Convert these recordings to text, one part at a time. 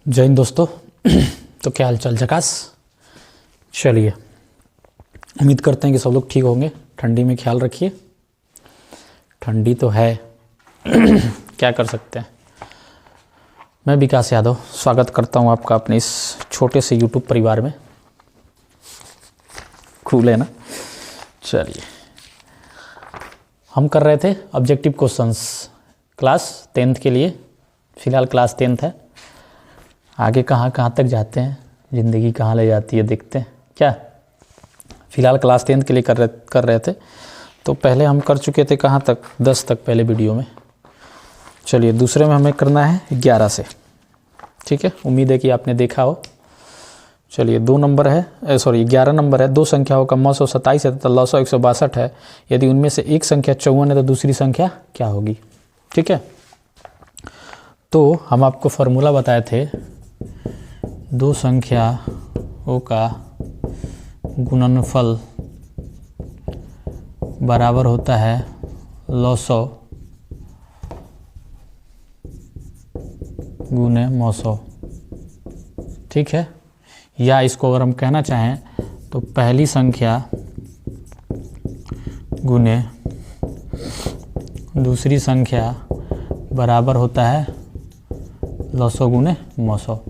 जय हिंद दोस्तों। तो क्या हाल चाल झकास। चलिए, उम्मीद करते हैं कि सब लोग ठीक होंगे। ठंडी में ख्याल रखिए, ठंडी तो है क्या कर सकते हैं। मैं विकास यादव स्वागत करता हूं आपका अपने इस छोटे से यूट्यूब परिवार में। कूल है ना। चलिए, हम कर रहे थे ऑब्जेक्टिव क्वेश्चंस क्लास 10th के लिए। फ़िलहाल क्लास 10th है, आगे कहाँ तक जाते हैं, ज़िंदगी कहाँ ले जाती है देखते हैं क्या। फ़िलहाल क्लास 10th के लिए कर रहे थे। तो पहले हम कर चुके थे कहाँ तक, 10 तक पहले वीडियो में। चलिए, दूसरे में हमें करना है 11 से। ठीक है, उम्मीद है कि आपने देखा हो। चलिए, 2 नंबर है, 11 नंबर है। 2 संख्याओं का मौसो 27 है तथा लौसो 162 है। यदि उनमें से एक संख्या 54 है तो दूसरी संख्या क्या होगी। ठीक है, तो हम आपको फॉर्मूला बताए थे, 2 संख्याओं का गुणनफल बराबर होता है लौसो गुने मौसो। ठीक है, या इसको अगर हम कहना चाहें तो पहली संख्या गुने दूसरी संख्या बराबर होता है लौसो गुने मौसो।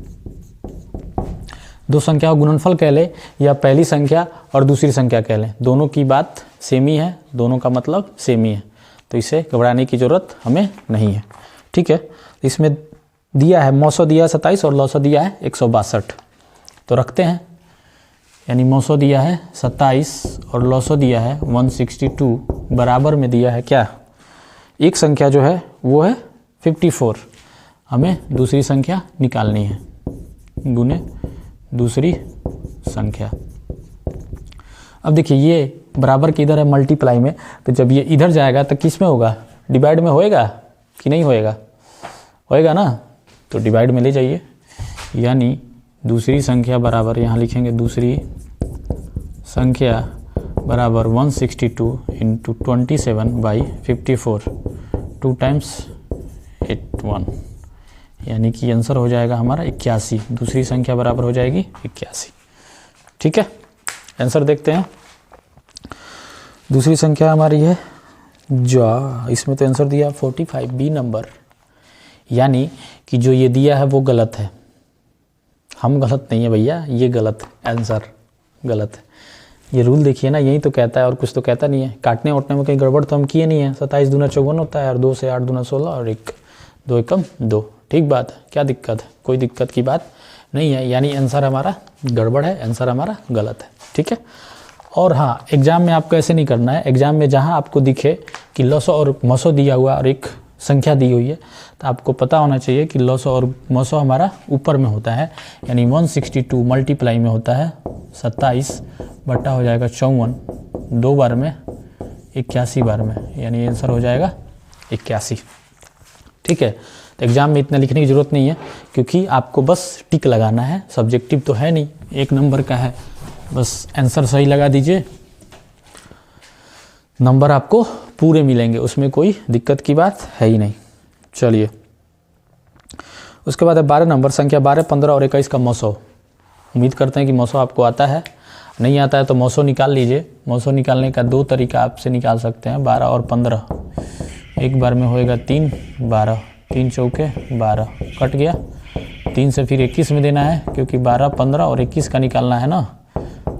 2 संख्याओं का गुणनफल कह ले या पहली संख्या और दूसरी संख्या कह लें, दोनों की बात सेम ही है, दोनों का मतलब सेम ही है। तो इसे घबराने की ज़रूरत हमें नहीं है। ठीक है, इसमें दिया है मौसो दिया है 27 और लौसो दिया है 162। तो रखते हैं, यानी मौसो दिया है 27 और लौसो दिया है 162। बराबर में दिया है क्या, एक संख्या जो है वो है 54। हमें दूसरी संख्या निकालनी है, गुने दूसरी संख्या। अब देखिए, ये बराबर के इधर है मल्टीप्लाई में, तो जब ये इधर जाएगा तो किस में होगा, डिवाइड में होएगा कि नहीं होएगा, होएगा ना। तो डिवाइड में ले जाइए, यानी दूसरी संख्या बराबर, यहाँ लिखेंगे दूसरी संख्या बराबर 162 इंटू 27/54, 2 टाइम्स 81, यानी कि आंसर हो जाएगा हमारा 81। दूसरी संख्या बराबर हो जाएगी 81। ठीक है, आंसर देखते हैं। दूसरी संख्या हमारी है इसमें तो आंसर दिया 45, बी नंबर, यानी कि जो ये दिया है वो गलत है। हम गलत नहीं है भैया, ये गलत आंसर गलत है। ये रूल देखिए ना, यही तो कहता है और कुछ तो कहता नहीं है। काटने उठने में कहीं गड़बड़ तो हम किए नहीं है। 27 दूना 54 होता है और 2 से 8 दूना 16 और 1 2 एकम 2। ठीक बात है, क्या दिक्कत है, कोई दिक्कत की बात नहीं है। यानी आंसर हमारा गड़बड़ है, आंसर हमारा गलत है। ठीक है, और हाँ, एग्जाम में आपको ऐसे नहीं करना है। एग्जाम में जहाँ आपको दिखे कि लौसो और मौसो दिया हुआ और एक संख्या दी हुई है, तो आपको पता होना चाहिए कि लौसो और मौसो हमारा ऊपर में होता है, यानी 162 मल्टीप्लाई में होता है 27 बटा हो जाएगा 54, 2 बार में 81 बार में, यानी आंसर हो जाएगा 81। ठीक है, तो एग्जाम में इतना लिखने की ज़रूरत नहीं है, क्योंकि आपको बस टिक लगाना है। सब्जेक्टिव तो है नहीं, 1 नंबर का है, बस आंसर सही लगा दीजिए, नंबर आपको पूरे मिलेंगे, उसमें कोई दिक्कत की बात है ही नहीं। चलिए, उसके बाद है 12 नंबर, संख्या 12, 15 और 21 का मौसो। उम्मीद करते हैं कि मौसो आपको आता है। नहीं आता है तो मौसो निकाल लीजिए। मौसो निकालने का 2 तरीका आपसे निकाल सकते हैं, 12 और 15। एक बार में होएगा 3, 12, 3 चौके 12, कट गया। 3 से फिर 21 में देना है, क्योंकि 12, 15 और 21 का निकालना है ना।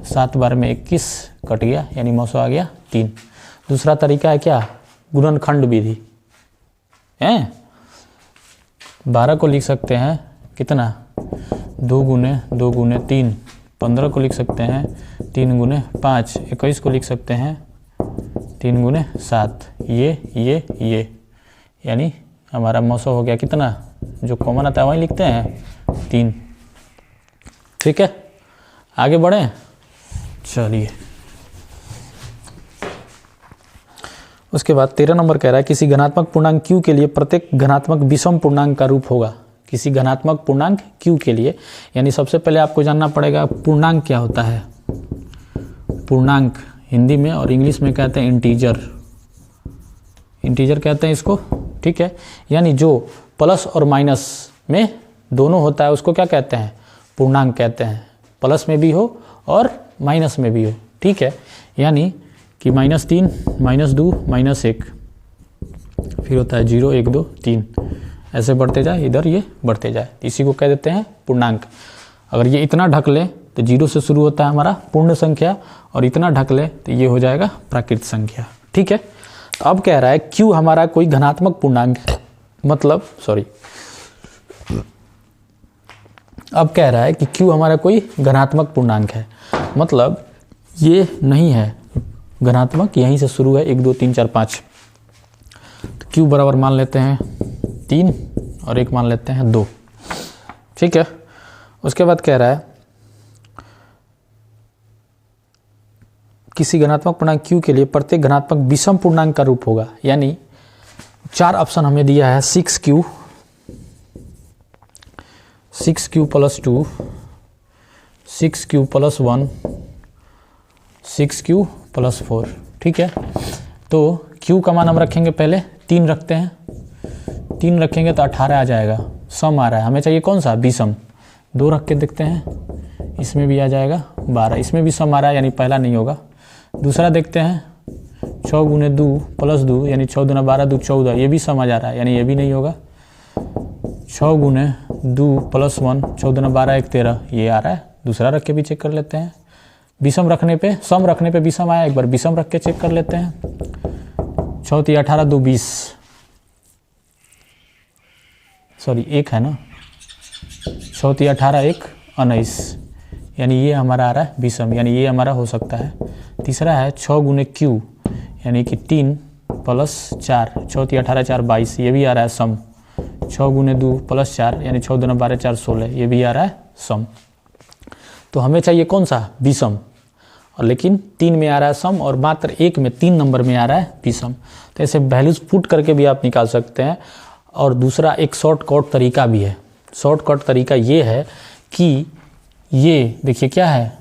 7 बार में 21 कट गया, यानी मौसो आ गया 3। दूसरा तरीका है क्या, गुणनखंड विधि है। 12 को लिख सकते हैं कितना, 2 गुने 3। 15 को लिख सकते हैं 3 गुने 5। 21 को लिख सकते हैं 3 गुने 7। ये यानी हमारा मौसो हो गया कितना, जो कॉमन आता है वही लिखते हैं 3। ठीक है, आगे बढ़ें। चलिए, उसके बाद 13 नंबर कह रहा है, किसी घनात्मक पूर्णांक q के लिए प्रत्येक घनात्मक विषम पूर्णांक का रूप होगा। किसी घनात्मक पूर्णांक q के लिए, यानी सबसे पहले आपको जानना पड़ेगा पूर्णांक क्या होता है। पूर्णांक हिंदी में और इंग्लिश में कहते हैं इंटीजर, इंटीजर कहते हैं इसको। ठीक है, यानी जो प्लस और माइनस में दोनों होता है उसको क्या कहते हैं, पूर्णांक कहते हैं, प्लस में भी हो और माइनस में भी हो, ठीक है। यानी कि -3, -2, -1, फिर होता है 0, 1, 2, 3, ऐसे बढ़ते जाए, इधर ये बढ़ते जाए, इसी को कह देते हैं पूर्णांक। अगर ये इतना ढक ले तो 0 से शुरू होता है हमारा पूर्ण संख्या, और इतना ढक ले तो ये हो जाएगा प्राकृत संख्या, ठीक है। तो अब कह रहा है Q हमारा कोई धनात्मक पूर्णांक, मतलब अब कह रहा है कि Q हमारा कोई धनात्मक पूर्णांक है, मतलब ये नहीं है धनात्मक, यहीं से शुरू है 1, 2, 3, 4, 5। तो Q बराबर मान लेते हैं 3 और 1 मान लेते हैं 2, ठीक है। उसके बाद कह रहा है किसी धनात्मक पूर्णांक Q के लिए प्रत्येक धनात्मक विषम पूर्णांक का रूप होगा। यानी 4 ऑप्शन हमें दिया है, 6Q + 2, 6Q + 1, 6Q + 4, ठीक है। तो Q का मान हम रखेंगे, पहले 3 रखते हैं, 3 रखेंगे तो 18 आ जाएगा, सम आ रहा है, हमें चाहिए कौन सा, विषम। 2 रख के देखते हैं, इसमें भी आ जाएगा 12, इसमें भी सम आ रहा है, यानी पहला नहीं होगा। दूसरा देखते हैं, 6 × 2 + 2, यानी 6 × 12, 2 14, ये भी सम आ जा रहा है, यानी ये भी नहीं होगा। 6 × 2 + 1, 14 × 12, 1 13, ये आ रहा है। दूसरा रख के भी चेक कर लेते हैं, विषम रखने पे, सम रखने पे विषम आया, एक बार विषम रख के चेक कर लेते हैं। 6 × 18, 2 20, सॉरी 1 है ना, 6 × 18, 1 19, यानी ये हमारा आ रहा है विषम, यानी ये हमारा हो सकता है। तीसरा है 6 × Q, यानी कि 3 + 4, 6 × 18, 4 22, ये भी आ रहा है सम। 6 × 2 + 4, यानी 6 × 12, 4 16, ये भी आ रहा है सम। तो हमें चाहिए कौन सा, विषम, और लेकिन 3 में आ रहा है सम, और मात्र 1 में 3 नंबर में आ रहा है विषम। तो ऐसे वैल्यूज पुट करके भी आप निकाल सकते हैं। और दूसरा एक शॉर्टकट तरीका भी है। शॉर्टकट तरीका ये है कि ये देखिए क्या है,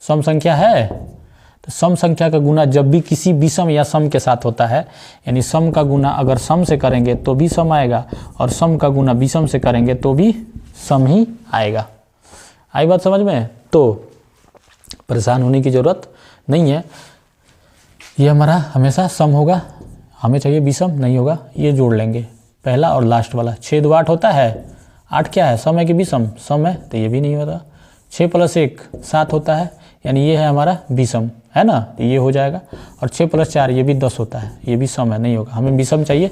सम संख्या है, तो सम संख्या का गुना जब भी किसी विषम या सम के साथ होता है, यानी सम का गुना अगर सम से करेंगे तो भी सम आएगा, और सम का गुना विषम से करेंगे तो भी सम ही आएगा। आई बात समझ में? तो परेशान होने की ज़रूरत नहीं है, ये हमारा हमेशा सम होगा, हमें चाहिए विषम नहीं होगा, ये जोड़ लेंगे पहला और लास्ट वाला। 6 × 2 = 8 होता है, 8 क्या है, सम है कि विषम, सम है, तो ये भी नहीं होता। 6 + 1 7 होता है, यानी ये है हमारा विषम, है ना, तो ये हो जाएगा। और 6 + 4 ये भी 10 होता है, ये भी सम है, नहीं होगा, हमें विषम चाहिए,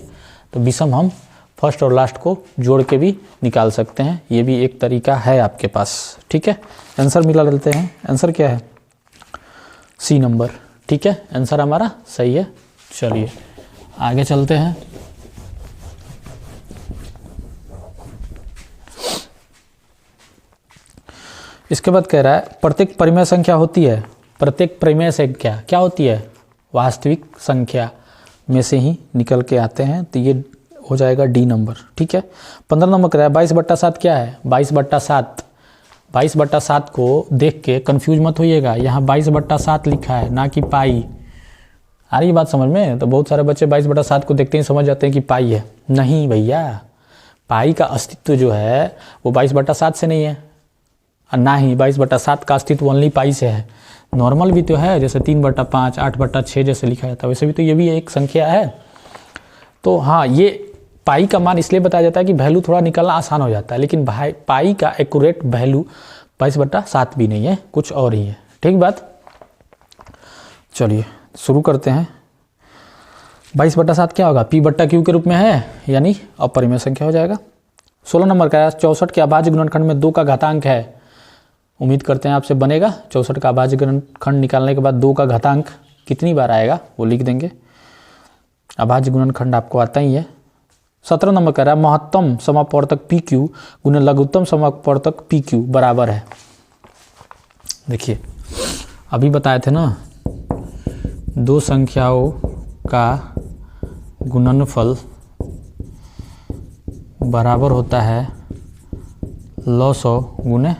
तो विषम हम फर्स्ट और लास्ट को जोड़ के भी निकाल सकते हैं, ये भी एक तरीका है आपके पास, ठीक है। आंसर मिला लेते हैं, आंसर क्या है, सी नंबर, ठीक है, आंसर हमारा सही है। चलिए आगे चलते हैं। इसके बाद कह रहा है प्रत्येक परिमेय संख्या होती है, प्रत्येक परिमेय संख्या क्या होती है, वास्तविक संख्या में से ही निकल के आते हैं, तो ये हो जाएगा डी नंबर, ठीक है। 15 नंबर कह रहा है 22/7 क्या है, 22/7, 22/7 को देख के कंफ्यूज मत होइएगा, यहाँ 22/7 लिखा है, ना कि पाई। आ रही बात समझ में? तो बहुत सारे बच्चे 22/7 को देखते ही समझ जाते हैं कि पाई है, नहीं भैया, पाई का अस्तित्व जो है वो 22/7 से नहीं है, और ना ही 22/7 का अस्तित्व ओनली पाई से है। नॉर्मल भी तो है, जैसे 3/5, 8/6 जैसे लिखा जाता है, वैसे भी तो ये भी एक संख्या है। तो हाँ, ये पाई का मान इसलिए बताया जाता है कि वैल्यू थोड़ा निकालना आसान हो जाता है, लेकिन भाई पाई का एक्यूरेट वैल्यू 22/7 भी नहीं है, कुछ और ही है, ठीक बात। चलिए शुरू करते हैं। 22/7 क्या होगा, P/Q के रूप में है, यानी अपरिमेय संख्या हो जाएगा। 16 नंबर का 64 के अभाज्य गुणनखंड में 2 का घातांक है, उम्मीद करते हैं आपसे बनेगा। 64 का अभाज्य गुणनखंड निकालने के बाद 2 का घातांक कितनी बार आएगा वो लिख देंगे, अभाज्य गुणनखंड आपको आता ही है। 17 नंबर कह रहा है महत्तम समापवर्तक PQ गुना लघुत्तम समापवर्तक PQ बराबर है। देखिए अभी बताए थे ना, 2 संख्याओं का गुणनफल बराबर होता है लसौ गुने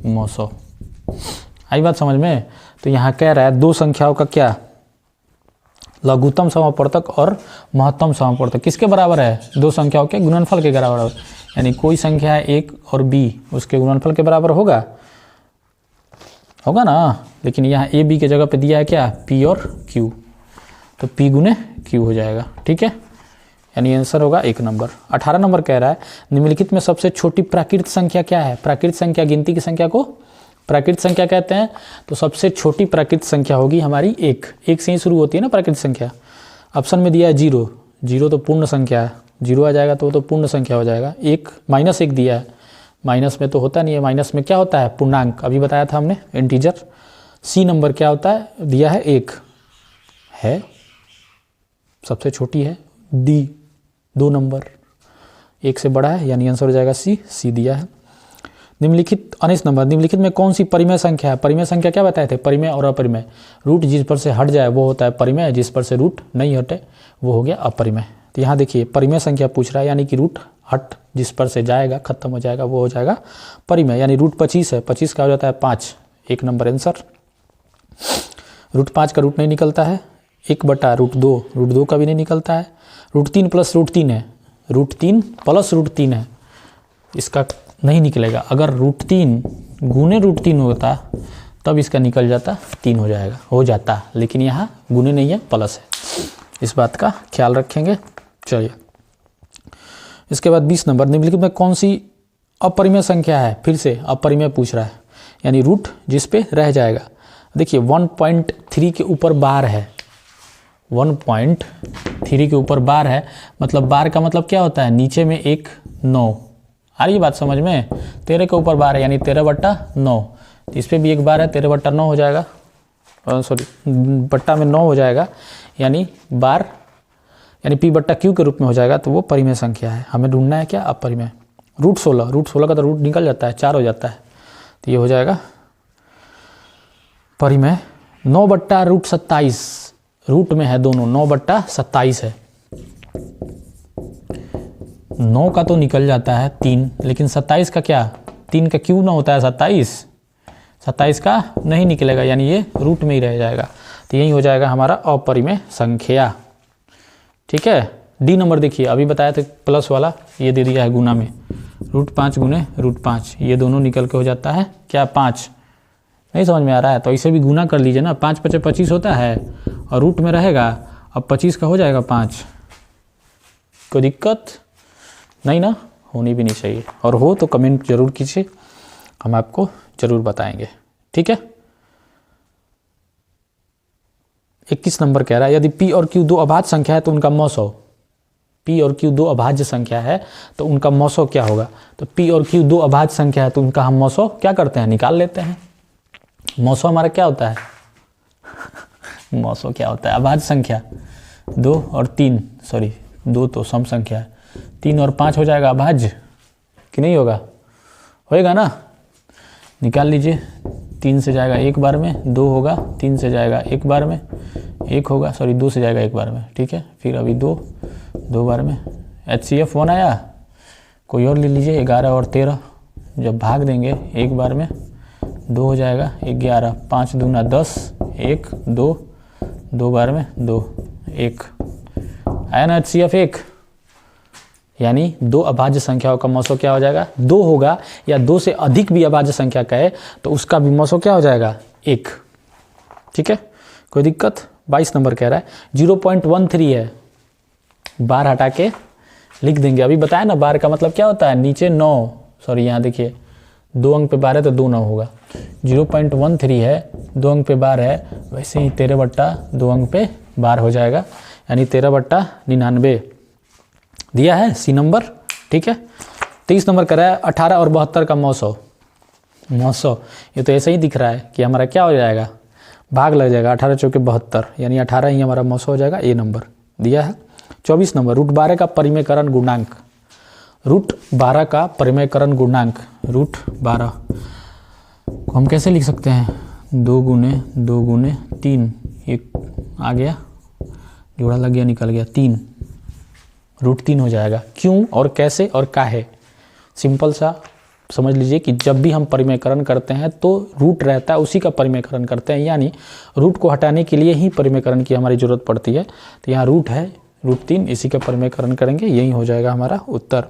मसौ। आई बात समझ में? तो यहाँ कह रहा है 2 संख्याओं का क्या, लघुत्तम समापवर्तक और महत्तम समापवर्तक किसके बराबर है, 2 संख्याओं के गुणनफल के बराबर। यानी कोई संख्या है एक और b उसके गुणनफल के बराबर होगा ना, लेकिन यहाँ a b के जगह पे दिया है क्या p और q, तो p गुने q हो जाएगा। ठीक है, यानी आंसर होगा 1 नंबर। 18 नंबर कह रहा है निम्नलिखित में सबसे छोटी प्राकृत संख्या क्या है। प्राकृत संख्या गिनती की संख्या को प्राकृत संख्या कहते हैं, तो सबसे छोटी प्राकृत संख्या होगी हमारी 1। 1 से ही शुरू होती है ना प्राकृत संख्या। ऑप्शन में दिया है 0, 0 तो पूर्ण संख्या है, 0 आ जाएगा तो वो तो पूर्ण संख्या हो जाएगा। 1 -1 दिया है, माइनस में तो होता नहीं है, माइनस में क्या होता है पूर्णांक, अभी बताया था हमने इंटीजर। सी नंबर क्या होता है, दिया है 1 है, सबसे छोटी है। डी 2 नंबर 1 से बड़ा है, यानी आंसर हो जाएगा सी दिया है। निम्नलिखित 19 नंबर, निम्नलिखित में कौन सी परिमेय संख्या है। परिमेय संख्या क्या बताए थे, परिमेय और अपरिमेय। रूट जिस पर से हट जाए वो होता है परिमेय, जिस पर से रूट नहीं हटे वो हो गया अपरिमेय। तो यहाँ देखिए परिमेय संख्या पूछ रहा है, यानी कि रूट हट जिस पर से जाएगा खत्म हो जाएगा वो हो जाएगा परिमेय। यानी रूट 25 है, 25 का हो जाता है 5, 1 नंबर आंसर। रूट 5 का रूट नहीं निकलता है, 1/√2, रूट 2 का भी नहीं निकलता है। रूट 3 प्लस रूट 3 है, रूट 3 प्लस रूट 3 है, इसका नहीं निकलेगा। अगर रूट 3 गुने रूट 3 होता तब इसका निकल जाता 3 हो जाता, लेकिन यहाँ गुने नहीं है प्लस है, इस बात का ख्याल रखेंगे। चलिए इसके बाद 20 नंबर, निम्नलिखित में कौन सी अपरिमेय संख्या है। फिर से अपरिमेय पूछ रहा है, यानी रूट जिस पे रह जाएगा। देखिए 1.3 के ऊपर बार है, 1.3 के ऊपर बार है, मतलब बार का मतलब क्या होता है, नीचे में एक 9। आ रही है बात समझ में, 13 के ऊपर बार है यानी 13/9, इस पर भी एक बार है 13/9 हो जाएगा, सॉरी बट्टा में 9 हो जाएगा, यानी बार यानी p/q के रूप में हो जाएगा, तो वो परिमेय संख्या है। हमें ढूंढना है क्या अपरिमेय। रूट 16 का तो रूट निकल जाता है, 4 हो जाता है, तो ये हो जाएगा परिमेय। 9/√27 रूट में है दोनों, 9/27 है। 9 का तो निकल जाता है 3, लेकिन 27 का क्या, 3 का क्यों ना होता है 27 का नहीं निकलेगा, यानी ये रूट में ही रह जाएगा, तो यही हो जाएगा हमारा अपरिमेय संख्या। ठीक है, डी नंबर देखिए अभी बताया था प्लस वाला, ये दे दिया है गुना में, √5 गुने √5, ये दोनों निकल के हो जाता है क्या 5। नहीं समझ में आ रहा है तो इसे भी गुना कर लीजिए ना, 5 × 5 = 25 होता है और रूट में रहेगा, अब 25 का हो जाएगा 5। कोई दिक्कत नहीं ना, होनी भी नहीं चाहिए, और हो तो कमेंट जरूर कीजिए, हम आपको जरूर बताएंगे। ठीक है, 21 नंबर कह रहा है यदि p और q 2 अभाज्य संख्या है तो उनका मौसो। p और q 2 अभाज्य संख्या है तो उनका मौसो क्या होगा। तो p और q 2 अभाज्य संख्या है तो उनका हम मौसो क्या करते हैं, निकाल लेते हैं। मौसो हमारा क्या होता है मौसो क्या होता है, अभाज्य संख्या 2 और 3, सॉरी 2 तो सम संख्या है, 3 और 5 हो जाएगा अभाज्य कि नहीं होगा, होएगा ना, निकाल लीजिए। 3 से जाएगा एक बार में, 2 होगा, 3 से जाएगा एक बार में, 1 होगा, सॉरी 2 से जाएगा एक बार में। ठीक है, फिर अभी 2 बार में, HCF 1 आया, कोई और ले लीजिए। 11 और 13 जब भाग देंगे एक बार में 2 हो जाएगा, 11, 5 दूना 10, 1 2 बार में 2 1 आया ना HCF 1, यानी 2 अभाज्य संख्याओं का मौसो क्या हो जाएगा 2 होगा, या 2 से अधिक भी अभाज्य संख्या कहे तो उसका भी मौसो क्या हो जाएगा 1। ठीक है, कोई दिक्कत। 22 नंबर कह रहा है 0.13 है, बार हटा के लिख देंगे, अभी बताया ना बार का मतलब क्या होता है, नीचे 9, सॉरी यहाँ देखिए 2 अंक पे बार है तो 2 9 होगा, 0.13 है, 2 अंक पे बार है, वैसे ही 13/2 अंक पे बार हो जाएगा, यानी 13/99 दिया है सी नंबर। ठीक है, 23 नंबर कर रहा है 18 और 72 का मौसो। ये तो ऐसे ही दिख रहा है कि हमारा क्या हो जाएगा, भाग लग जाएगा, 18 चौके 72, यानी 18 ही हमारा मौसो हो जाएगा, ए नंबर दिया है। 24 नंबर √12 का परिमेयकरण गुणांक। √12 का परिमेयकरण गुणांक, √12 को हम कैसे लिख सकते हैं, 2 गुने 3, एक आ गया, जोड़ा लग गया, निकल गया 3, √3 हो जाएगा। क्यों और कैसे और काहे, सिंपल सा समझ लीजिए कि जब भी हम परिमेयकरण करते हैं तो रूट रहता है उसी का परिमेयकरण करते हैं, यानी रूट को हटाने के लिए ही परिमेयकरण की हमारी जरूरत पड़ती है। तो यहाँ रूट है √3, इसी का परिमेयकरण करेंगे, यही हो जाएगा हमारा उत्तर।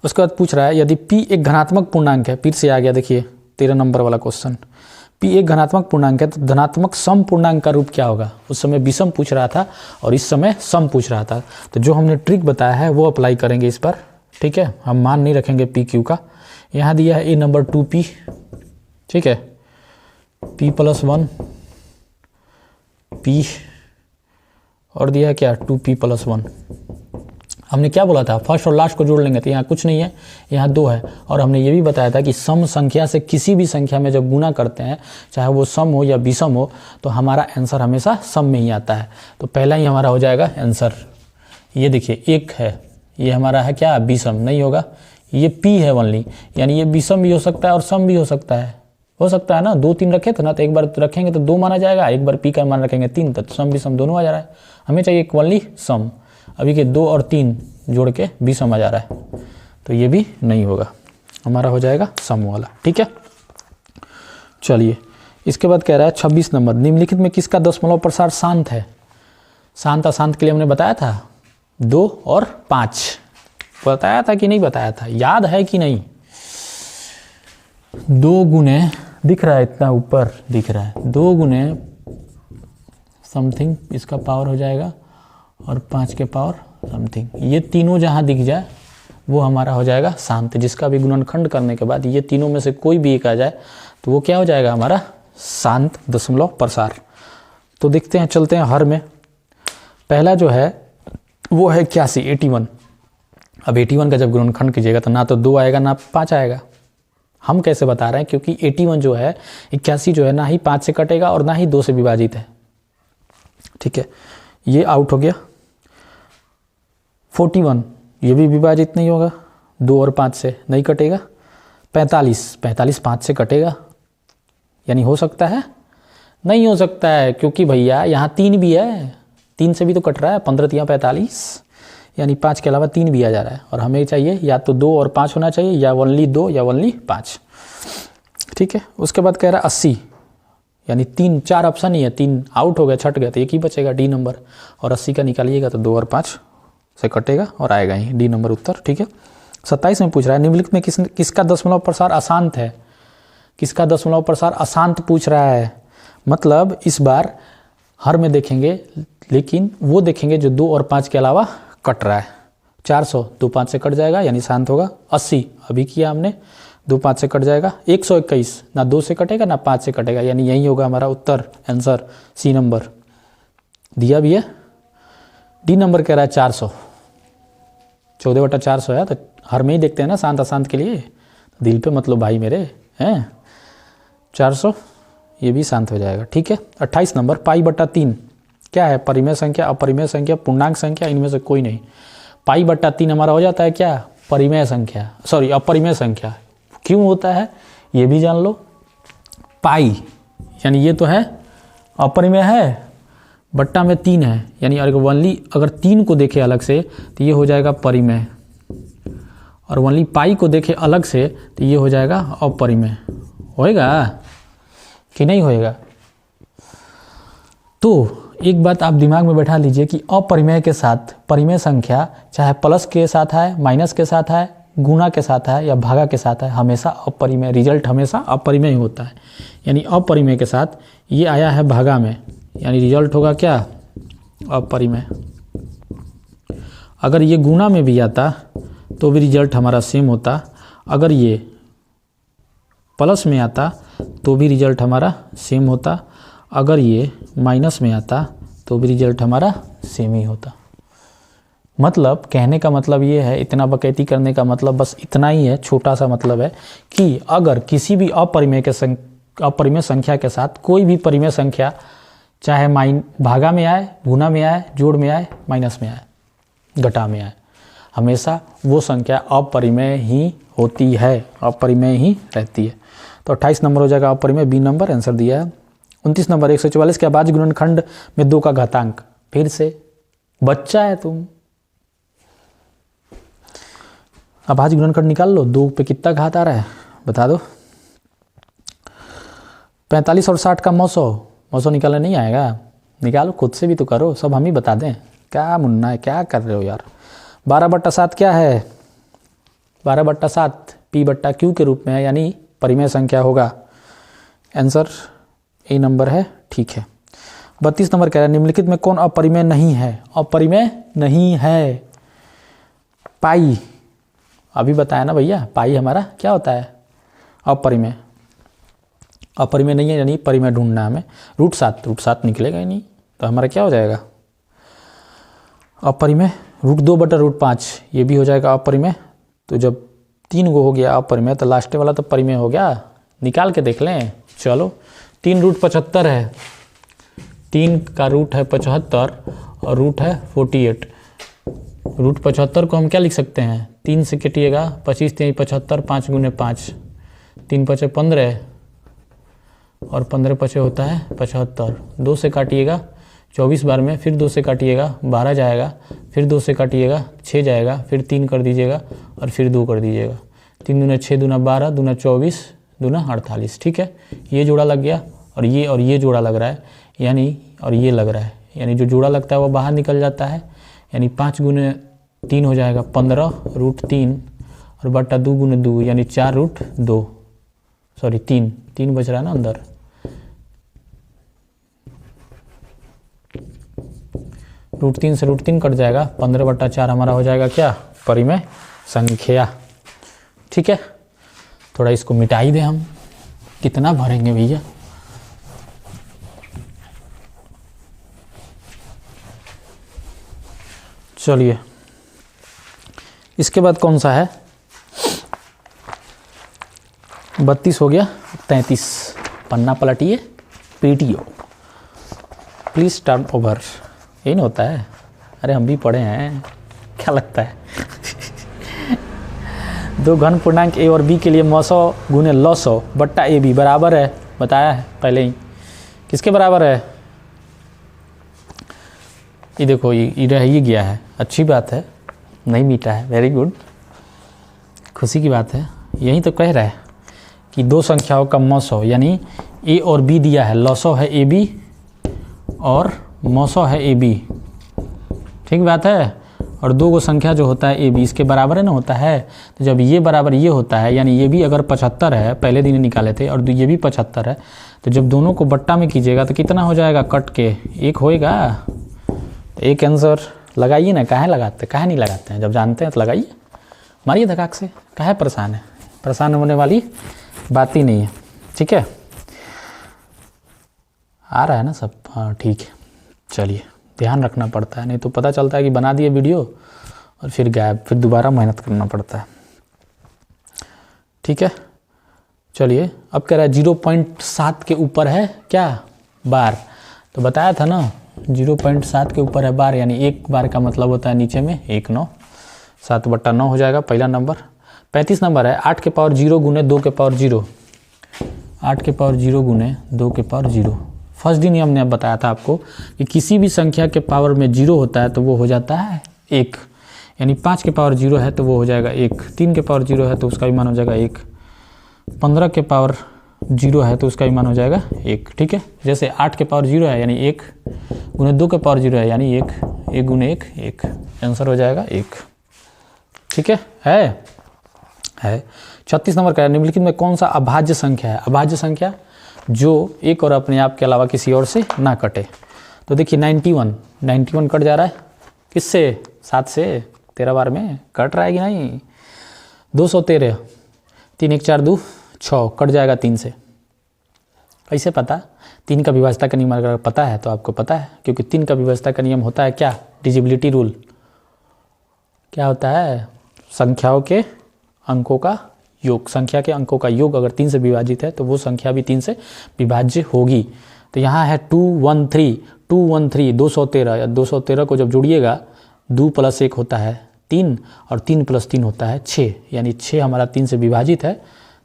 उसके बाद पूछ रहा है यदि p एक धनात्मक पूर्णांक है, फिर से आ गया देखिए 13 नंबर वाला क्वेश्चन। p एक धनात्मक पूर्णांक है तो धनात्मक सम पूर्णांक का रूप क्या होगा। उस समय विषम पूछ रहा था और इस समय सम पूछ रहा था, तो जो हमने ट्रिक बताया है वो अप्लाई करेंगे इस पर, ठीक है। हम मान नहीं रखेंगे पी क्यू का। यहाँ दिया है a नंबर 2p, ठीक है, p + 1 p और दिया है क्या 2p + 1। हमने क्या बोला था, फर्स्ट और लास्ट को जोड़ लेंगे तो यहाँ कुछ नहीं है, यहाँ 2 है। और हमने ये भी बताया था कि सम संख्या से किसी भी संख्या में जब गुना करते हैं, चाहे वो सम हो या विषम हो, तो हमारा आंसर हमेशा सम में ही आता है। तो पहला ही हमारा हो जाएगा आंसर। ये देखिए 1 है, ये हमारा है क्या विषम, नहीं होगा। ये p है ओनली, यानी ये विषम भी हो सकता है और सम भी हो सकता है ना। 2 3 रखे थे ना, तो एक बार रखेंगे तो 2 माना जाएगा, एक बार p का मान रखेंगे 3, तो सम विषम दोनों आ जा रहा है। हमें चाहिए ओनली सम। अभी के 2 और 3 जोड़ के विषम आ जा रहा है, तो ये भी नहीं होगा, हमारा हो जाएगा सम वाला, ठीक है। चलिए इसके बाद कह रहा है 26 नंबर, निम्नलिखित में किसका दशमलव प्रसार शांत है। शांत अशांत के लिए हमने बताया था 2 और 5, बताया था कि नहीं बताया था, याद है कि नहीं। 2 गुने दिख रहा है, इतना ऊपर दिख रहा है, 2 गुने समथिंग इसका पावर हो जाएगा और 5 के पावर समथिंग। ये तीनों जहाँ दिख जाए वो हमारा हो जाएगा शांत। जिसका भी गुणनखंड करने के बाद ये तीनों में से कोई भी एक आ जाए तो वो क्या हो जाएगा हमारा शांत दशमलव प्रसार। तो देखते हैं, चलते हैं हर में। पहला जो है वो है 81। अब 81 का जब गुणनखंड कीजिएगा तो ना तो 2 आएगा ना 5 आएगा। हम कैसे बता रहे हैं, क्योंकि 81 जो है 81 जो है ना ही 5 से कटेगा और ना ही 2 से विभाजित है, ठीक है। ये आउट हो गया। 41 ये भी विभाजित नहीं होगा, 2 और 5 से नहीं कटेगा। 45 5 से कटेगा, यानी हो सकता है, नहीं हो सकता है, क्योंकि भैया यहाँ 3 भी है, 3 से भी तो कट रहा है। 15 × 45 यानी 5 के अलावा 3 भी आ जा रहा है। और हमें चाहिए या तो 2 और 5 होना चाहिए, या ओनली 2 या ओनली 5, ठीक है। उसके बाद कह रहा है 80, यानी 3 4 ऑप्शन ही है, 3 आउट हो गए, छट गए, तो एक ही बचेगा डी नंबर। और 80 का निकालिएगा तो 2 और 5 से कटेगा और आएगा ही डी नंबर उत्तर, ठीक है। 27 में पूछ रहा है निम्नलिखित में किसका दशमलव प्रसार अशांत है। किसका दशमलव प्रसार अशांत पूछ रहा है, मतलब इस बार हर में देखेंगे, लेकिन वो देखेंगे जो 2 और 5 के अलावा कट रहा है। 400 2 5 से कट जाएगा, यानी शांत होगा। 80 अभी किया हमने, 2 5 से कट जाएगा। 121 ना 2 से कटेगा ना 5 से कटेगा, यानी यही होगा हमारा उत्तर, आंसर सी नंबर दिया भी है। डी नंबर कह रहा है 400, 14/400 है, तो हर में ही देखते हैं ना शांत अशांत के लिए, दिल पे मतलब भाई मेरे हैं। 400 ये भी शांत हो जाएगा, ठीक है। 28 नंबर π/3 क्या है, परिमेय संख्या, अपरिमेय संख्या, पूर्णांक संख्या, इनमें से कोई नहीं। π/3 हमारा हो जाता है क्या, परिमेय संख्या, सॉरी अपरिमेय संख्या। क्यों होता है ये भी जान लो। पाई यानी ये तो है अपरिमेय है, बट्टा में 3 है, यानी ओनली अगर 3 को देखे अलग से तो ये हो जाएगा परिमेय, और ओनली पाई को देखे अलग से तो ये हो जाएगा अपरिमेय। होएगा कि नहीं होएगा। तो एक बात आप दिमाग में बैठा लीजिए कि अपरिमेय के साथ परिमेय संख्या चाहे प्लस के साथ है, माइनस के साथ है, गुना के साथ है या भागा के साथ है, हमेशा अपरिमेय, रिजल्ट हमेशा अपरिमेय होता है। यानी अपरिमेय के साथ ये आया है भागा में, यानी रिजल्ट होगा क्या, अपरिमेय। अगर ये गुना में भी आता तो भी रिजल्ट हमारा सेम होता, अगर ये प्लस में आता तो भी रिजल्ट हमारा सेम होता, अगर ये माइनस में आता तो भी रिजल्ट हमारा सेम ही होता। मतलब कहने का मतलब ये है, इतना बकैती करने का मतलब बस इतना ही है, छोटा सा मतलब है कि अगर किसी भी अपरिमेय संख्या के साथ कोई भी परिमेय संख्या चाहे भागा में आए, गुना में आए, जोड़ में आए, माइनस में आए, घटा में आए, हमेशा वो संख्या अपरिमेय ही होती है, अपरिमेय ही रहती है। तो 28 नंबर हो जाएगा अपरिमेय, बी नंबर आंसर दिया है। 29 नंबर 144 के अभाज्य गुणनखंड में 2 का घातांक। फिर से बच्चा है तुम, अभाज्य गुणनखंड निकाल लो, 2 पे कितना घात आ रहा है बता दो। 45 और 60 का 900 निकालने नहीं आएगा, निकालो खुद से भी तो करो, सब हम ही बता दें। क्या मुन्ना है, क्या कर रहे हो यार। 12/7 क्या है, 12/7 P/Q के रूप में है, यानी परिमेय संख्या होगा। आंसर ए नंबर है, ठीक है। 32 नंबर कह रहा है निम्नलिखित में कौन अपरिमेय नहीं है? अपरिमेय नहीं है पाई। अभी बताया ना भैया, पाई हमारा क्या होता है? अपरिमेय। अपरिमेय नहीं है यानी परिमेय ढूंढना है हमें। √7 निकलेगा ही नहीं, तो हमारा क्या हो जाएगा? अपरिमेय। √2/5 ये भी हो जाएगा अपरिमेय। तो जब 3 गो हो गया अपरिमेय, तो लास्ट वाला तो परिमेय हो गया। निकाल के देख लें, चलो। 3√75 है, 3 का रूट है 75 और रूट है 48। √75 को हम क्या लिख सकते हैं? 3 से कटिएगा, 25 3 75, 5 × 5, 3 5 15 और 15 5 होता है 75। 2 से काटिएगा 24 बार में, फिर 2 से काटिएगा 12 जाएगा, फिर 2 से काटिएगा 6 जाएगा, फिर 3 कर दीजिएगा और फिर 2 कर दीजिएगा। 3 दूना 6, दूना 12, दूना 24, दूना 48। ठीक है, ये जोड़ा लग गया और ये जोड़ा लग रहा है, यानी और ये लग रहा है, यानी जो जोड़ा लगता है वो बाहर निकल जाता है, यानी 5 × 3 हो जाएगा 15 √3 और बटा 2 × 2 यानी 4√2, सॉरी 3 बच रहा है ना अंदर। √3 से √3 कट जाएगा, 15/4 हमारा हो जाएगा क्या? परिमेय संख्या। ठीक है, थोड़ा इसको मिटा ही दें हम, कितना भरेंगे भैया। चलिए, इसके बाद कौन सा है? 32 हो गया, 33 पन्ना पलटिए, पीटियो, प्लीज टर्न ओवर। यही नहीं होता है? अरे हम भी पढ़े हैं, क्या लगता है? 2 घन पूर्णांक ए और बी के लिए मौसौ गुने लौसौ बट्टा ए बी बराबर है, बताया है पहले ही। किसके बराबर है? ये देखो, ये रह ही गया है, अच्छी बात है, नहीं मीटा है, वेरी गुड, खुशी की बात है। यही तो कह रहा है कि 2 संख्याओं का मौसौ, यानी ए और बी दिया है, लौसौ है ए बी और मौसौ है ए बी, ठीक बात है। और 2 गो संख्या जो होता है ए बी, इसके बराबर है ना होता है। तो जब ये बराबर ये होता है, यानी ये भी अगर 75 है, पहले दिन निकाले थे, और ये भी 75 है, तो जब दोनों को बट्टा में कीजिएगा तो कितना हो जाएगा? कट के 1 होएगा। एक आंसर लगाइए ना, काहे लगाते, काहे नहीं लगाते हैं? जब जानते हैं तो लगाइए, मारिए धकाक से, काहे परेशान है? परेशान होने वाली बात ही नहीं है। ठीक है, आ रहा है ना सब? हाँ ठीक है, चलिए, ध्यान रखना पड़ता है, नहीं तो पता चलता है कि बना दिए वीडियो और फिर गायब, फिर दोबारा मेहनत करना पड़ता है। ठीक है, चलिए, अब कह रहा है 0.7 के ऊपर है क्या? बार। तो बताया था ना, 0.7 के ऊपर है बार, यानी 1 बार का मतलब होता है नीचे में 1 9, 7/9 हो जाएगा पहला नंबर। 35 नंबर है 8 के पावर 0 गुने 2 के पावर 0, 8 के पावर 0 गुने 2 के पावर 0। फर्स्ट दिन ही हमने बताया था आपको कि किसी भी संख्या के पावर में 0 होता है तो वो हो जाता है 1, यानी 5 के पावर 0 है तो वो हो जाएगा 1, 3 के पावर 0 है तो उसका भी मान हो जाएगा 1, 15 के पावर 0 है तो उसका भी मान हो जाएगा 1। ठीक है, जैसे 8 के पावर 0 है यानी 1 गुने 2 के पावर 0 है यानी 1, 1 गुने 1 1, आंसर हो जाएगा 1। ठीक है। 36 नंबर का निम्नलिखित में कौन सा अभाज्य संख्या है? अभाज्य संख्या जो एक और अपने आप के अलावा किसी और से ना कटे। तो देखिए 91 कट जा रहा है, किससे? 7 से 13 बार में कट रहा है कि नहीं? 213, 3 1 4 2 6 कट जाएगा 3 से। कैसे पता? 3 का विभाज्यता का नियम अगर पता है तो आपको पता है, क्योंकि 3 का विभाज्यता का नियम होता है क्या? Divisibility rule. क्या होता है? संख्याओं के अंकों का योग, संख्या के अंकों का योग अगर 3 से विभाजित है तो वो संख्या भी 3 से विभाज्य होगी। तो यहाँ है 213, 213 या 213 को जब जोड़िएगा 2 + 1 होता है 3 और 3 + 3 होता है 6, यानी 6 हमारा 3 से विभाजित है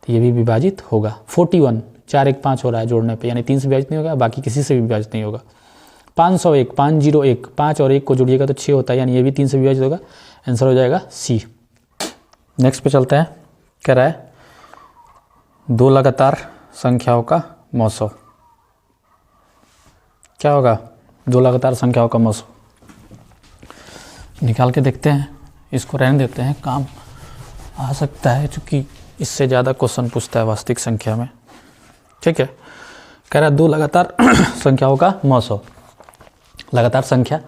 तो ये भी विभाजित होगा। 41, 4 1 5 हो रहा है जोड़ने पे, यानी 3 से विभाजित नहीं होगा, बाकी किसी से भी विभाजित नहीं होगा। 501, 501, 5 और 1 को जोड़िएगा तो 6 होता है, यानी ये भी 3 से विभाजित होगा, आंसर हो जाएगा सी। नेक्स्ट पे चलते हैं, कह रहा है 2 लगातार संख्याओं का मौसौ। क्या होगा? 2 लगातार संख्याओं का मौसौ निकाल के देखते हैं, इसको रहने देते हैं, काम आ सकता है, चूँकि इससे ज़्यादा क्वेश्चन पूछता है वास्तविक संख्या में। ठीक है, कह रहा है 2 लगातार संख्याओं का मौसो। लगातार संख्या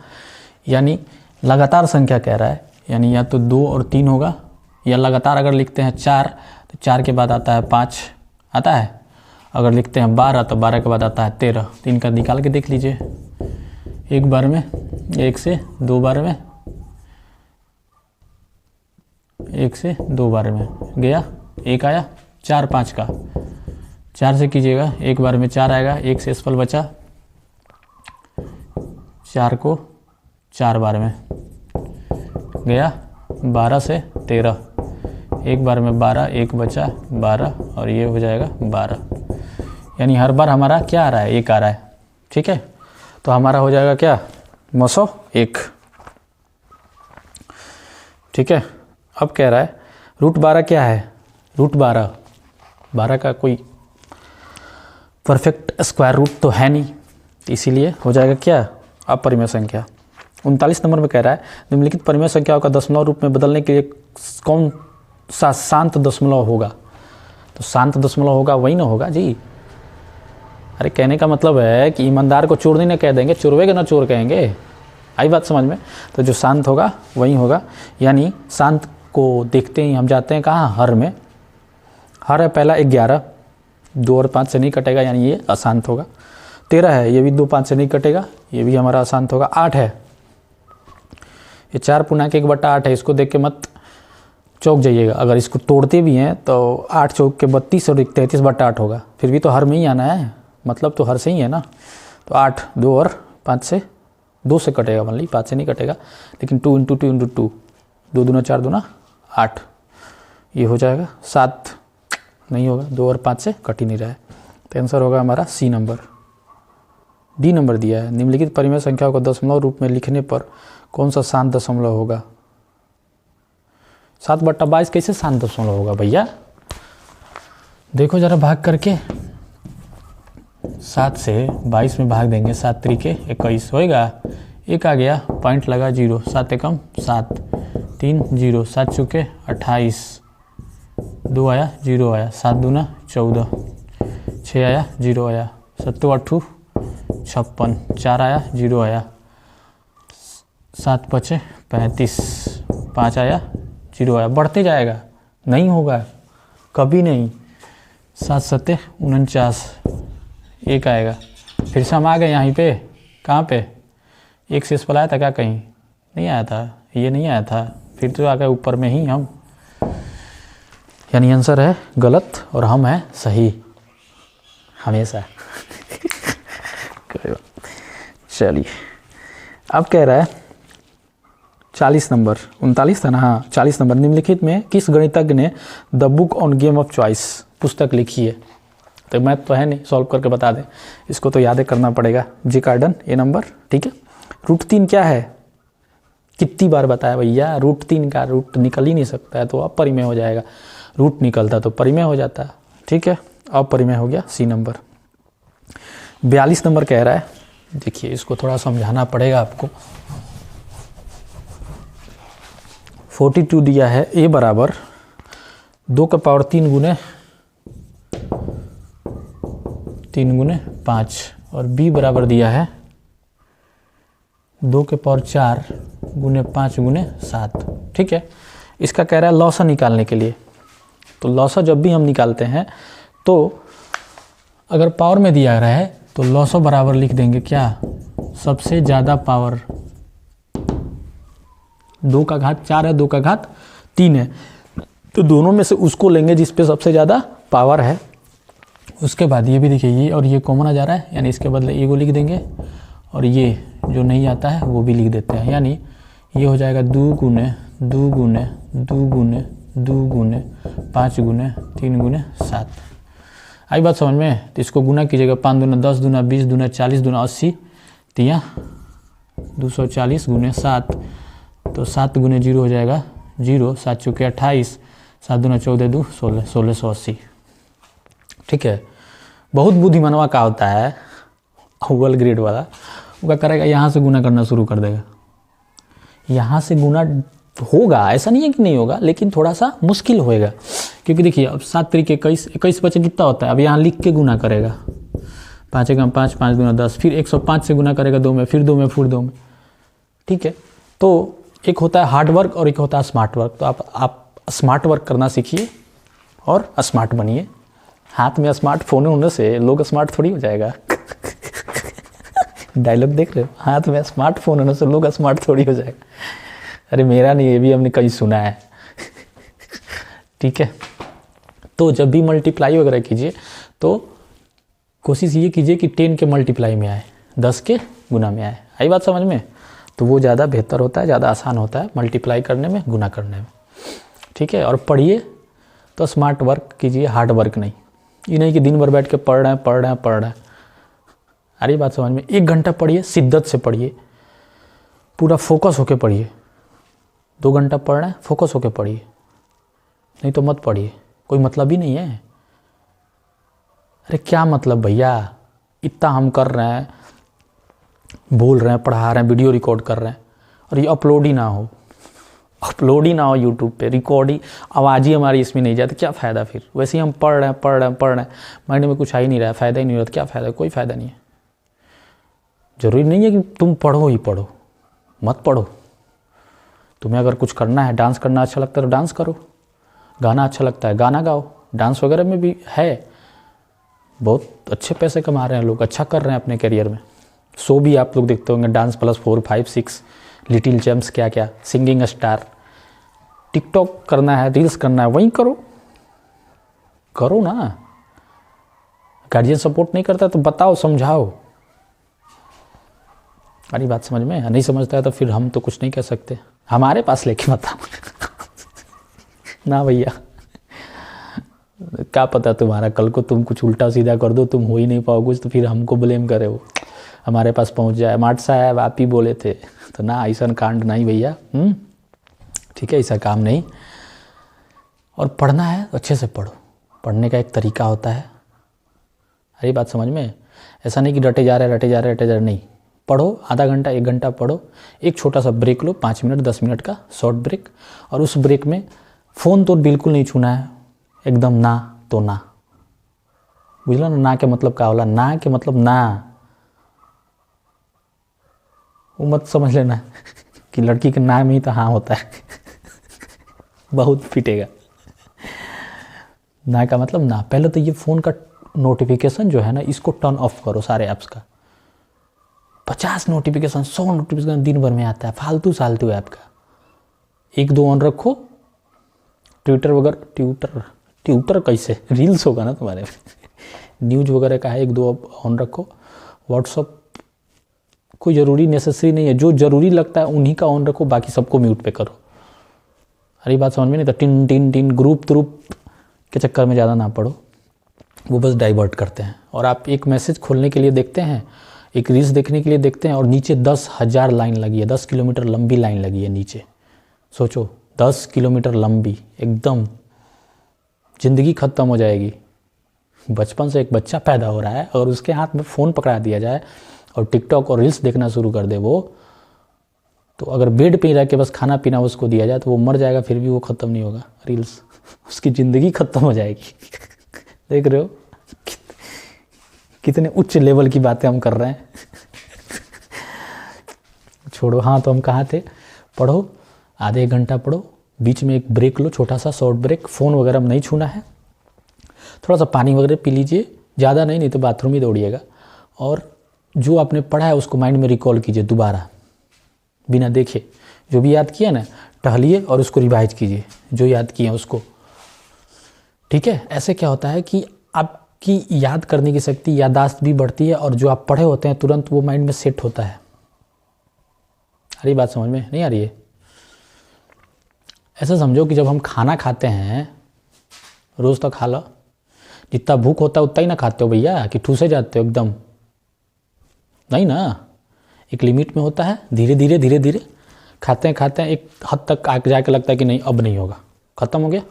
यानी लगातार संख्या कह रहा है, यानी या तो 2 और 3 होगा, या लगातार अगर लिखते हैं 4 तो 4 के बाद आता है 5 आता है, अगर लिखते हैं 12 तो 12 के बाद आता है 13। तो इनका निकाल के देख लीजिए, एक बार में, 1 से 2 बार में, 1 से 2 बार में गया, 1 आया, 4 5 का 4 से कीजिएगा, एक बार में 4 आएगा, 1 से एसफल बचा, 4 को 4 बार में गया, 12 से 13, एक बार में 12, 1 बचा 12 और ये हो जाएगा 12। यानी हर बार हमारा क्या आ रहा है, 1 आ रहा है। ठीक है, तो हमारा हो जाएगा क्या, मौसो 1। ठीक है, अब कह रहा है रूट 12 क्या है, रूट 12 का कोई परफेक्ट स्क्वायर रूट तो है नहीं, तो इसीलिए हो जाएगा क्या, अपरिमेय संख्या। 39 नंबर में कह रहा है निम्नलिखित परिमेय संख्याओं का दशमलव रूप में बदलने के लिए कौन सा शांत दशमलव होगा। तो शांत दशमलव होगा वही ना होगा जी। अरे कहने का मतलब है कि ईमानदार को चोर नहीं ना कह देंगे, चोरवे के ना चोर कहेंगे। आई बात समझ में। तो जो शांत होगा वही होगा, यानी शांत को देखते ही हम जाते हैं कहाँ, हर में। हर है पहला 11, 2 और 5 से नहीं कटेगा, यानी ये अशांत होगा। 13 है, ये भी 2 5 से नहीं कटेगा, ये भी हमारा अशांत होगा। 8 है, ये 4 पुना के 1/8 है, इसको देख के मत चौक जाइएगा। अगर इसको तोड़ते भी हैं तो 8 चौक के 32 और 33/8 होगा, फिर भी तो हर में ही आना है, मतलब तो हर से ही है ना। तो 8, 2 और 5 से 2 से कटेगा, मान ली 5 से नहीं कटेगा, लेकिन 2 × 2 × 2, 2 दूना 4 दूना 8, ये हो जाएगा। 7 नहीं होगा, 2 और 5 से कट ही नहीं रहा है, तो आंसर होगा हमारा सी नंबर। डी नंबर दिया है निम्नलिखित परिमेय संख्याओं को दशमलव रूप में लिखने पर कौन सा शांत दशमलव होगा। 7/22 कैसे शांत दशमलव होगा भैया, देखो जरा भाग करके। 7 से 22 में भाग देंगे, 7 त्रिके 21 होएगा, 1 आ गया, पॉइंट लगा 0, 7 एकम 7, 3 0, 7 चुके 28, 2 आया 0 आया, 7 दूना 14, 6 आया 0 आया, 7 8 56, 4 आया 0 आया, 7 5 35, 5 आया 0 आया, बढ़ते जाएगा, नहीं होगा कभी नहीं। 7 7 49, 1 आएगा। फिर से हम आ गए यहीं पे, कहाँ पे, 1 से इस पर आया था क्या, कहीं नहीं आया था, ये नहीं आया था, फिर तो आ गए ऊपर में ही हम, यानी आंसर है गलत और हम है सही हमेशा। चलिए अब कह रहा है 40 नंबर, 39 था ना, हाँ 40 नंबर, निम्नलिखित में किस गणितज्ञ ने the book on game of choice पुस्तक लिखी है। तो मैथ तो है नहीं, सॉल्व करके बता दें, इसको तो याद करना पड़ेगा। जी कार्डन ए नंबर, ठीक है। रूट 3 क्या है, कितनी बार बताया भैया, रूट 3 का रूट निकल ही नहीं सकता है, तो अपरिमेय हो जाएगा। रूट निकलता तो परिमेय हो जाता, ठीक है, अपरिमेय हो गया, सी नंबर। 42 नंबर कह रहा है, देखिए इसको थोड़ा समझाना पड़ेगा आपको। 42 दिया है, a बराबर 2 का पावर 3 गुने 5 और b बराबर दिया है 2 के पावर 4 गुने 5 गुने 7, ठीक है। इसका कह रहा है लॉसा निकालने के लिए। तो लॉसा जब भी हम निकालते हैं तो अगर पावर में दिया रहा है तो लॉसा बराबर लिख देंगे क्या, सबसे ज़्यादा पावर। 2 का घात 4 है, 2 का घात 3 है, तो दोनों में से उसको लेंगे जिस पे सबसे ज़्यादा पावर है। उसके बाद ये भी देखिए, ये और ये कॉमन आ जा रहा है, यानी इसके बदले ये को लिख देंगे और ये जो नहीं आता है वो भी लिख देते हैं, यानी ये हो जाएगा 2 गुने 2 गुने 2 गुने 2 गुने 5 गुने 3 गुने 7। आई बात समझ में। तो इसको गुना कीजिएगा, 5 दूना 10 दूना 20 दूना 40 दूना 80, तिया 240 गुने 7, तो 7 गुने 0 हो जाएगा 0, 7 चुके 28, 7 दूना 14 2 16, 1680, ठीक है। बहुत बुद्धिमानवा का होता है अव्वल ग्रेड वाला, वो क्या करेगा, यहाँ से गुना करना शुरू कर देगा। यहाँ से गुना होगा, ऐसा नहीं है कि नहीं होगा, लेकिन थोड़ा सा मुश्किल होएगा, क्योंकि देखिए अब 7 तरीके 21 बचे कितना होता है, अब यहाँ लिख के गुना करेगा, 5 एकम 5, 5 दूना 10, फिर 105 से गुना करेगा 2 में, फिर 2 में, फिर 2 में, ठीक है। तो एक होता है हार्ड वर्क और एक होता है स्मार्ट वर्क। तो आप स्मार्ट वर्क करना सीखिए और स्मार्ट बनिए। हाथ में स्मार्टफोन होने से लोग स्मार्ट थोड़ी हो जाएगा। डायलॉग देख रहे हो, हाथ में स्मार्टफोन होने से लोग स्मार्ट थोड़ी हो जाएगा। अरे मेरा नहीं, ये भी हमने कहीं सुना है। ठीक है, तो जब भी मल्टीप्लाई वगैरह कीजिए तो कोशिश ये कीजिए कि 10 के मल्टीप्लाई में आए, 10 के गुना में आए। आई बात समझ में? तो वो ज़्यादा बेहतर होता है, ज़्यादा आसान होता है मल्टीप्लाई करने में, गुना करने में। ठीक है, और पढ़िए तो स्मार्ट वर्क कीजिए, हार्ड वर्क नहीं। ये नहीं कि दिन भर बैठ के पढ़ रहे हैं। अरे बात समझ में? 1 घंटा पढ़िए, शिद्दत से पढ़िए, पूरा फोकस होके पढ़िए। 2 घंटा पढ़ रहे हैं, फोकस होके पढ़िए, नहीं तो मत पढ़िए, कोई मतलब ही नहीं है। अरे क्या मतलब भैया, इतना हम कर रहे हैं, बोल रहे हैं, पढ़ा रहे हैं, वीडियो रिकॉर्ड कर रहे हैं, और ये अपलोड ही ना हो यूट्यूब पे, रिकॉर्ड ही, आवाज़ ही हमारी इसमें नहीं जाती, क्या फ़ायदा फिर? वैसे ही हम पढ़ रहे हैं, माइंड में कुछ आ ही नहीं रहा है, फ़ायदा ही नहीं हो रहा, क्या फ़ायदा? कोई फ़ायदा नहीं है। ज़रूरी नहीं है कि तुम पढ़ो ही पढ़ो, मत पढ़ो। तुम्हें अगर कुछ करना है, डांस करना अच्छा लगता है तो डांस करो, गाना अच्छा लगता है गाना गाओ। डांस वगैरह में भी है, बहुत अच्छे पैसे कमा रहे हैं लोग, अच्छा कर रहे हैं अपने करियर में। शो भी आप लोग देखते होंगे, डांस प्लस 4, 5, 6, लिटिल चैम्प्स, क्या क्या, सिंगिंग स्टार। टिकटॉक करना है, रील्स करना है, वहीं करो ना। गार्जियन सपोर्ट नहीं करता तो बताओ, समझाओ। अरे बात समझ में? नहीं समझता है तो फिर हम तो कुछ नहीं कह सकते, हमारे पास लेके बताओ। ना भैया, क्या पता तुम्हारा कल को तुम कुछ उल्टा सीधा कर दो, तुम हो ही नहीं पाओ कुछ, तो फिर हमको ब्लेम करे वो, हमारे पास पहुंच जाए। माट साहब आप ही बोले थे, तो ना ऐसा कांड नहीं भैया। ठीक है, ऐसा काम नहीं। और पढ़ना है तो अच्छे से पढ़ो, पढ़ने का एक तरीका होता है। अरे बात समझ में? ऐसा नहीं कि रटे जा रहे नहीं। पढ़ो, आधा घंटा 1 घंटा पढ़ो, एक छोटा सा ब्रेक लो, 5 मिनट 10 मिनट का शॉर्ट ब्रेक, और उस ब्रेक में फ़ोन तो बिल्कुल नहीं छूना है, एकदम ना तो ना। बुझलो ना के मतलब क्या होला? ना के मतलब ना, वो मत समझ लेना कि लड़की के ना में ही तो हाँ होता है। बहुत पिटेगा। ना का मतलब ना। पहले तो ये फ़ोन का नोटिफिकेशन जो है ना, इसको टर्न ऑफ करो सारे ऐप्स का। 50 नोटिफिकेशन 100 नोटिफिकेशन दिन भर में आता है, फालतू सालतू ऐप का। 1-2 ऑन रखो। ट्विटर वगैरह, ट्विटर कैसे, रील्स होगा ना तुम्हारे में। न्यूज़ वगैरह का है, 1-2 ऑन रखो। व्हाट्सअप कोई ज़रूरी नेसेसरी नहीं है, जो ज़रूरी लगता है उन्हीं का ऑन रखो, बाकी सबको म्यूट पे करो। अरे बात समझ में नहीं? तो टिन ग्रुप के चक्कर में ज़्यादा ना पड़ो, वो बस डाइवर्ट करते हैं। और आप एक मैसेज खोलने के लिए देखते हैं, एक रील्स देखने के लिए देखते हैं, और नीचे 10,000 लाइन लगी है, 10 किलोमीटर लंबी लाइन लगी है नीचे। सोचो, 10 किलोमीटर लंबी, एकदम ज़िंदगी ख़त्म हो जाएगी। बचपन से एक बच्चा पैदा हो रहा है और उसके हाथ में फ़ोन पकड़ा दिया जाए और टिकटॉक और रील्स देखना शुरू कर दे वो, तो अगर बेड पे ही रह के बस खाना पीना उसको दिया जाए तो वो मर जाएगा, फिर भी वो ख़त्म नहीं होगा रील्स, उसकी ज़िंदगी ख़त्म हो जाएगी। देख रहे हो कितने उच्च लेवल की बातें हम कर रहे हैं। छोड़ो। हाँ, तो हम कहाँ थे? पढ़ो, आधे 1 घंटा पढ़ो, बीच में एक ब्रेक लो, छोटा सा शॉर्ट ब्रेक। फ़ोन वगैरह में नहीं छूना है, थोड़ा सा पानी वगैरह पी लीजिए, ज़्यादा नहीं तो बाथरूम ही दौड़िएगा। और जो आपने पढ़ा है उसको माइंड में रिकॉल कीजिए दोबारा, बिना देखे। जो भी याद किया ना, टहलिए और उसको रिवाइज कीजिए, जो याद किए उसको। ठीक है, ऐसे क्या होता है कि आपकी याद करने की शक्ति, याददाश्त भी बढ़ती है, और जो आप पढ़े होते हैं तुरंत वो माइंड में सेट होता है। अरे बात समझ में नहीं आ रही है? ऐसा समझो कि जब हम खाना खाते हैं, रोज़ तो खा लो, जितना भूख होता है उतना ही ना खाते हो भैया, कि ठूसे जाते हो एकदम, नहीं ना। एक लिमिट में होता है, धीरे धीरे खाते हैं, एक हद तक आगे जाके लगता है कि नहीं अब नहीं होगा, ख़त्म हो गया,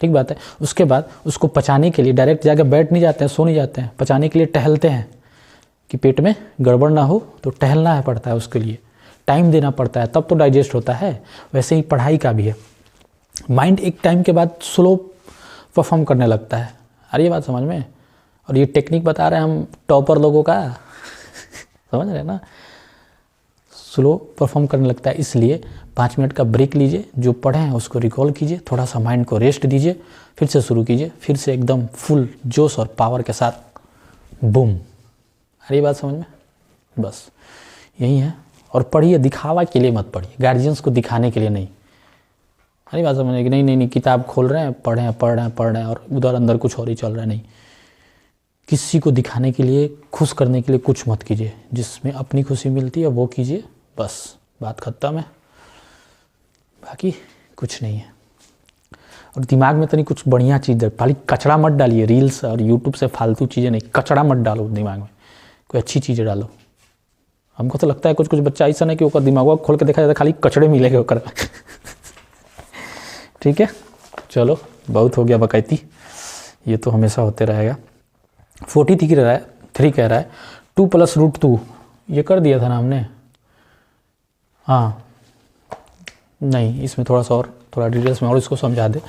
ठीक बात है। उसके बाद उसको पचाने के लिए डायरेक्ट जाके बैठ नहीं जाते हैं, सो नहीं जाते हैं, पचाने के लिए टहलते हैं, कि पेट में गड़बड़ ना हो, तो टहलना है पड़ता है उसके लिए। टाइम देना पड़ता है तब तो डाइजेस्ट होता है, वैसे ही पढ़ाई का भी है। माइंड एक टाइम के बाद स्लो परफॉर्म करने लगता है। आ रही है बात समझ में? और ये टेक्निक बता रहे हैं हम टॉपर लोगों का समझ रहे हैं ना। स्लो परफॉर्म करने लगता है, इसलिए 5 मिनट का ब्रेक लीजिए, जो पढ़े हैं उसको रिकॉल कीजिए, थोड़ा सा माइंड को रेस्ट दीजिए, फिर से शुरू कीजिए, फिर से एकदम फुल जोश और पावर के साथ बूम। आ रही बात समझ में? बस यही है। और पढ़िए, दिखावा के लिए मत पढ़िए, गार्जियंस को दिखाने के लिए नहीं। अरे बात समझ कि नहीं किताब खोल रहे हैं, पढ़ रहे हैं और उधर अंदर कुछ और ही चल रहा है। नहीं, किसी को दिखाने के लिए, खुश करने के लिए कुछ मत कीजिए, जिसमें अपनी खुशी मिलती है वो कीजिए, बस बात खत्म है। बाकी कुछ नहीं है। और दिमाग में तो नहीं कुछ बढ़िया चीज़, खाली कचरा मत डालिए, रील्स और यूट्यूब से फालतू चीज़ें नहीं, कचरा मत डालो दिमाग में, कोई अच्छी चीज़ें डालो। हमको तो लगता है कुछ बच्चा ऐसा नहीं कि ओकर दिमाग खोल के देखा जाता है खाली कचड़े मिलेगा ओकर ठीक है, चलो बहुत हो गया बकैती, ये तो हमेशा होते रहेगा। 43 कह रहा है 2 + √2, ये कर दिया था ना हमने। हाँ नहीं, इसमें थोड़ा सा और थोड़ा डिटेल्स में और इसको समझा दे।